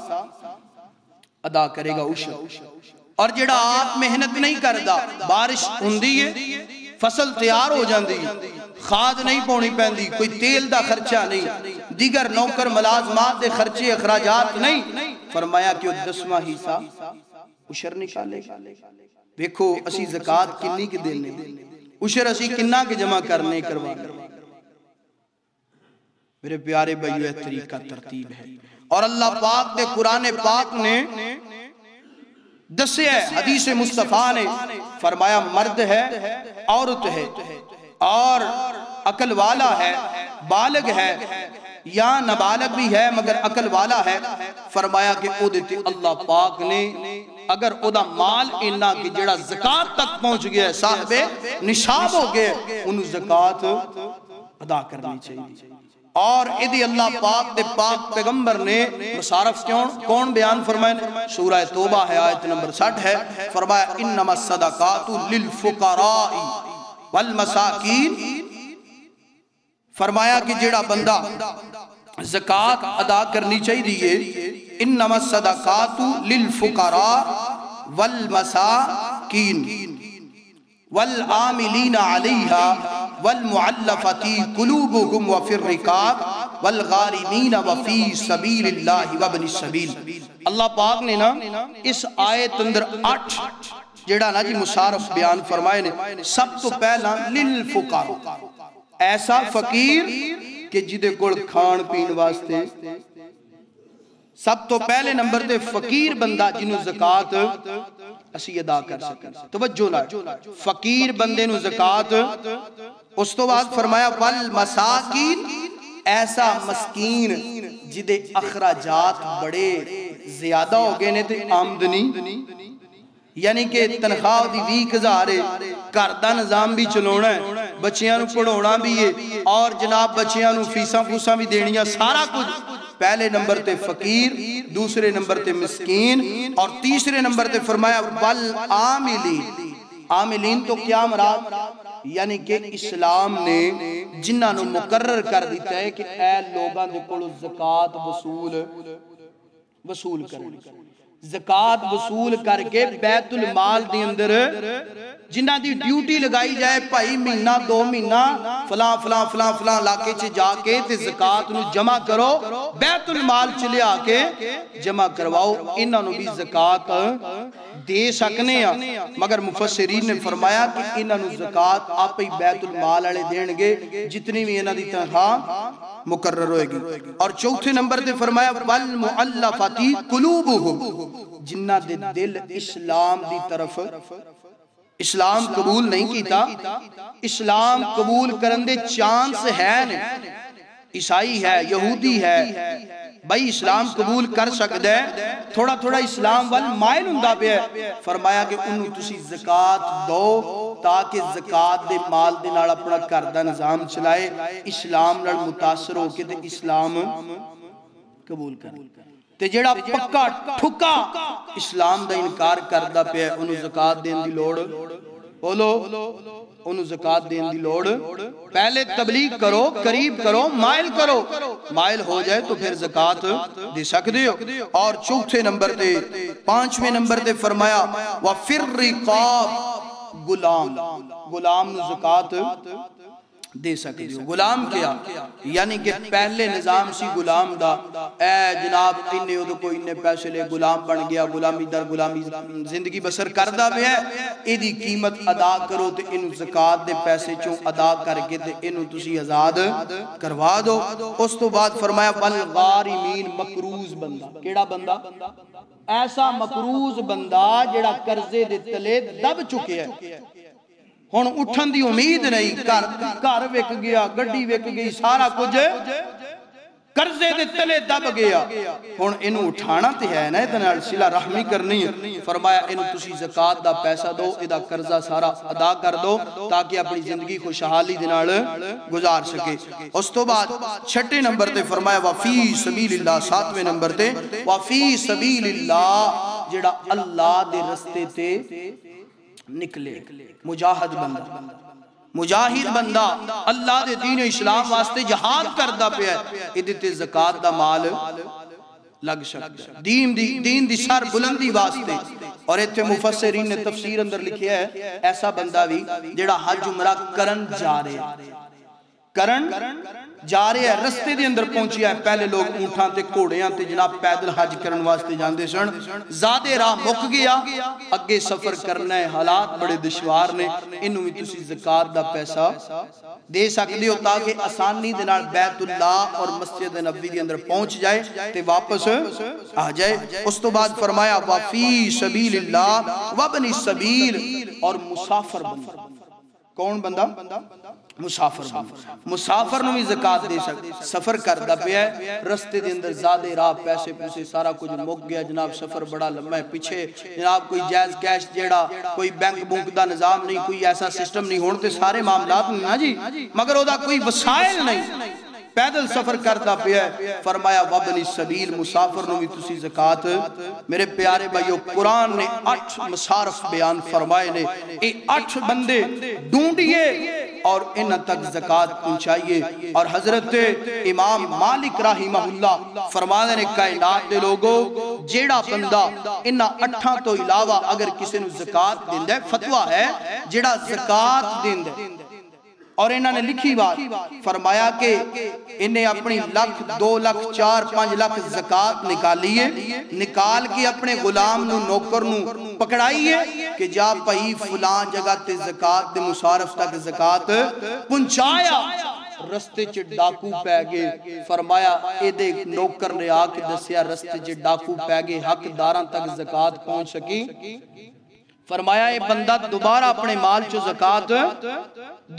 Speaker 3: ادا کرے گا عشر اور جڑا آپ محنت نہیں کردہ بارش ہوندی ہے فصل تیار ہو جاندی خاد نہیں پونی پہندی کوئی تیل دا خرچہ نہیں دیگر نوکر ملازمات دے خرچے اخراجات نہیں فرمایا کہ 10واں حصہ عشر نکالے گا ویکھو اسی زکاة کنی کے دینے عشر اسی کنہ کے جمع کرنے کروانے میرے پیارے بھائیو طریقہ ترتیب ہے اور اللہ پاک دے قرآن پاک نے دسے ہے حدیث مصطفیٰ نے فرمایا مرد ہے عورت ہے اور عقل والا ہے بالغ ہے یا نابالغ بھی ہے مگر عقل والا ہے فرمایا کہ او دیتے اللہ پاک نے اگر او دا مال انہا کہ جڑا زکاة تک پہنچ گیا ہے صاحب نشاب ہو گئے انہوں زکاة ادا کرنی چاہیے اور ادھی اللہ پاک دے پاک پیغمبر نے مصارف کون بیان فرمائے سورہ توبہ ہے آیت نمبر 60 ہے فرمایا انما الصدقات للفقراء والمساکین فرمایا کہ جڑا بندہ زکاة ادا کرنی چاہیے انما الصدقات للفقراء والمساکین والعاملین علیہا والمعلفتی قلوبهم وفی الرقاب والغارمین وفی سبیل اللہ وابن السبیل اللہ پاک نے نا اس آیت اندر 8 جڑا نا جی مصارف بیان فرمائے نے سب تو پہلا للفقراء ایسا فقیر کہ جدے گوڑ کھان پین واسطے سب تو پہلے نمبر دے فقیر بندہ جنہوں زکاة اسی ادا کر سکیں توجہ نہ فقیر بندے نو زکاة اس تو بعد فرمایا والمساکین ایسا مسکین جدے اخراجات بڑے زیادہ ہو گئے نے تے آمدنی یعنی کہ تنخواہ دی 20,000 کردہ نظام بھی چلونا ہے بچیاں نو پڑھونا بھی ہے اور جناب بچیاں نو فیساں فوساں بھی دینیاں سارا کچھ پہلے نمبر تے فقیر دوسرے نمبر تے مسکین اور تیسرے نمبر تے فرمایا والعاملین عاملین تو کیا مراد یعنی کہ اسلام نے جنہاں نو مقرر کر دیتا ہے کہ اے لوگاں دے کولو زکاة وصول کریں زکاة وصول کر کے بیت المال دے اندر جنہ دی ڈیوٹی لگائی جائے پائی مہینہ 2 مہینہ فلاں علاقے چے جا کے تے زکاة نو جمع کرو بیت المال چلے آکے جمع کرواؤ انہاں نو بھی زکاة دے سکنے ہیں مگر مفسرین نے فرمایا کہ انہاں نو زکاة آپ ہی بیت المال والے دین گے جتنی بھی انہاں دی تنخواہ مقرر ہوئے گی اور چوتھے نمبر تے فرمایا والمعلفتی قلوبهم جنہ دے دل اسلام دی طرف اسلام قبول نہیں کیتا اسلام قبول کرندے چانس ہے نہیں عیسائی ہے یہودی ہے بھائی اسلام قبول کر سکتے ہیں تھوڑا تھوڑا اسلام وال مائل ہندہ پہ ہے فرمایا کہ انہوں تسی زکاة دو تاکہ زکاة دے مال دے نال اپنا کردہ نظام چلائے اسلام نال متاثر ہو کے دے اسلام قبول کر تے جیڑا پکا ٹھکا اسلام دا انکار کردہ پہ ہے انہوں زکاة دین دی لوڑ بولو انہوں زکاة دین دی لوڑ پہلے تبلیغ کرو قریب کرو مائل ہو جائے تو پھر زکاة دے سکتے ہو اور چوتھے نمبر تے 5ویں نمبر تے فرمایا وَفِرْ رِقَابِ غلام نو زکاة دے سکتے ہو غلام کیا یعنی کہ پہلے نظام سی غلام دا اے جناب انہیں ہو تو کوئی انہیں پیسے لے غلام بن گیا غلامی در غلامی زندگی بسر کردہ میں ہے ایدی قیمت ادا کرو تے انہوں زکاة دے پیسے چوں ادا کر کے تے انہوں تسی آزاد کروا دو اس تو بعد فرمایا والغارمین مقروض بندہ کیڑا بندہ ایسا مقروض بندہ جڑا قرضے دے تلے دب چکے ہیں ہون اٹھن دی امید نہیں کار ویک گیا گڑی ویک گئی سارا کچھ قرضے دے تلے دب گیا ہون انہوں اٹھانا تے ہے نا اتنا صلہ رحمی کرنی ہے فرمایا انہوں تسی زکاة دا پیسہ دو ادا قرضہ سارا ادا کر دو تاکہ اپنی زندگی خوشحالی دنال گزار سکے اس تو بعد 6 نمبر تے فرمایا وفی سبیل اللہ 7ویں نمبر تے وفی سبیل اللہ جڑا اللہ دے رستے تے نکلے مجاہد بندہ اللہ دے دین اسلام واسطے جہاد کردہ پہ ہے ادھتے زکاة دا مال لگ سکتا دین دی سر بلندی واسطے اور اتھے مفسرین نے تفسیر اندر لکھیا ہے ایسا بندہ بھی جڑا حج عمرہ کرن جا رہے کرن جا رہے ہیں رستے دے اندر پہنچیا ہے پہلے لوگ اونٹاں تے گھوڑیاں تے جناب پیدل حج کرن واسطے جاندے سن زیادہ راہ مک گیا اگے سفر کرنا ہے حالات بڑے دشوار نے انہوں بھی تسی زکات دا پیسہ دے سکتے ہو تاکہ آسانی دے نال بیت اللہ اور مسجد نبوی دے اندر پہنچ جائے تے واپس آ جائے اس تو بعد فرمایا وفی سبیل اللہ وابن السبیل اور مسافر بندہ کون بندہ مسافر بندہ مسافر نو بھی زکات دے سکتے سفر کردہ پہ ہے رستے دے اندر زیادہ راہ پیسے پوسے سارا کچھ مک گیا جناب سفر بڑا لمبا ہے پیچھے جناب کوئی جائز کیش جیڑا کوئی بینک بونک دا نظام نہیں کوئی ایسا سسٹم نہیں ہونے سارے معاملات نہیں نا جی مگر او دا کوئی وسائل نہیں پیدل سفر کرتا پہ ہے فرمایا وابن السبیل مسافر نو بھی تسی زکات میرے پیارے بھائیو قرآن نے 8 مصارف بیان فرمائے نے اے 8 بندے ڈھونڈیے اور ان تک زکات پہنچائیے اور حضرت امام مالک رحمہ اللہ فرمانے نے کائنات دے لوگو جیڑا بندہ انہا 8 تو علاوہ اگر کسی نے زکات دیں دے فتوہ ہے جیڑا زکات دیں دے اور انہوں نے لکھی بات فرمایا کہ انہیں اپنی لکھ 2 لکھ 4 5 لکھ زکات نکالیے نکال کے اپنے غلام نو نوکر نو پکڑائیے کہ جا پہی فلان جگہ تے زکات دے مصارف تک زکات پہنچایا رستے چے ڈاکو پہ گئے فرمایا اے دے نوکر نے آکے دسیا رستے چے ڈاکو پہ گئے حق داراں تک زکات پہنچ سکی فرمایا اے بندہ دوبارہ اپنے مال چو زکات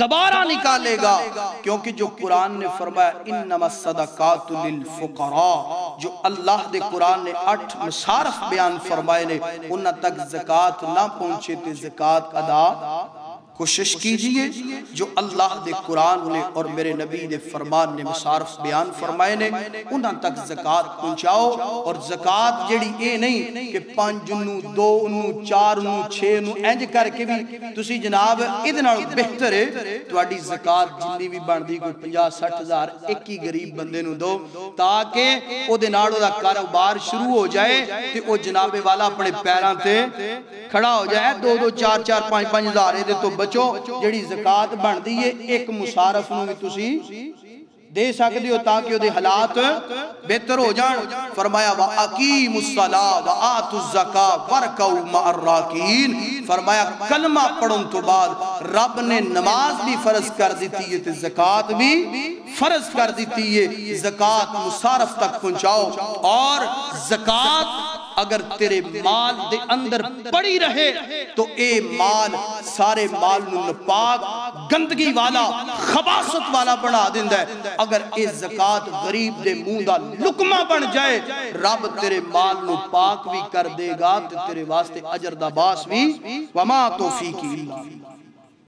Speaker 3: دوبارہ نکالے گا کیونکہ جو قرآن نے فرمایا انما الصدقات للفقراء جو اللہ دے قرآن نے 8 مصارف بیان فرمائے نے انہاں تک زکات نہ پہنچے تے زکات ادا کوشش کیجئے جو اللہ دے قرآن نے اور میرے نبی دے فرمان نے مصارف بیان فرمائے نے انہاں تک زکات پہنچاؤ اور زکات جیڑی اے نہیں کہ 5 انو 2 انو 4 انو 6 انو اینج کر کے بھی تسی جناب ادنا بہتر ہے تو اڈی زکات جنی بھی بن دی کوئی 50-60 ہزار ایک ہی غریب بندے نو دو تاکہ او دے ناڑو دا کاروبار شروع ہو جائے تے او جناب والا اپنے پیران تے کھڑا ہو جائے 2-2 4-4 5-5 ہزار دے تو بچو جڑی زکات بن دی ہے ایک مصارف نو بھی تسی دے سکتے ہو تاکہ دے حالات بہتر ہو جان فرمایا وَأَقِيمُ الصَّلَاةَ وَآتُ الزَّكَاةَ وَارْكَعُوا مَعَ الرَّاكِعِينَ فرمایا کلمہ پڑھن تو بعد رب نے نماز بھی فرض کر دیتی ہے تے زکات بھی فرض کر دیتی ہے زکات مصارف تک پہنچاؤ اور زکات اگر تیرے مال دے اندر پڑی رہے تو اے مال سارے مال نپاک گندگی والا خباثت والا بنا دیندہ ہے اگر اے زکات غریب دے منہ دا لقمہ بن جائے رب تیرے مال نپاک بھی کر دے گا تیرے واسطے اجر دا باس بھی وما توفیقی اللہ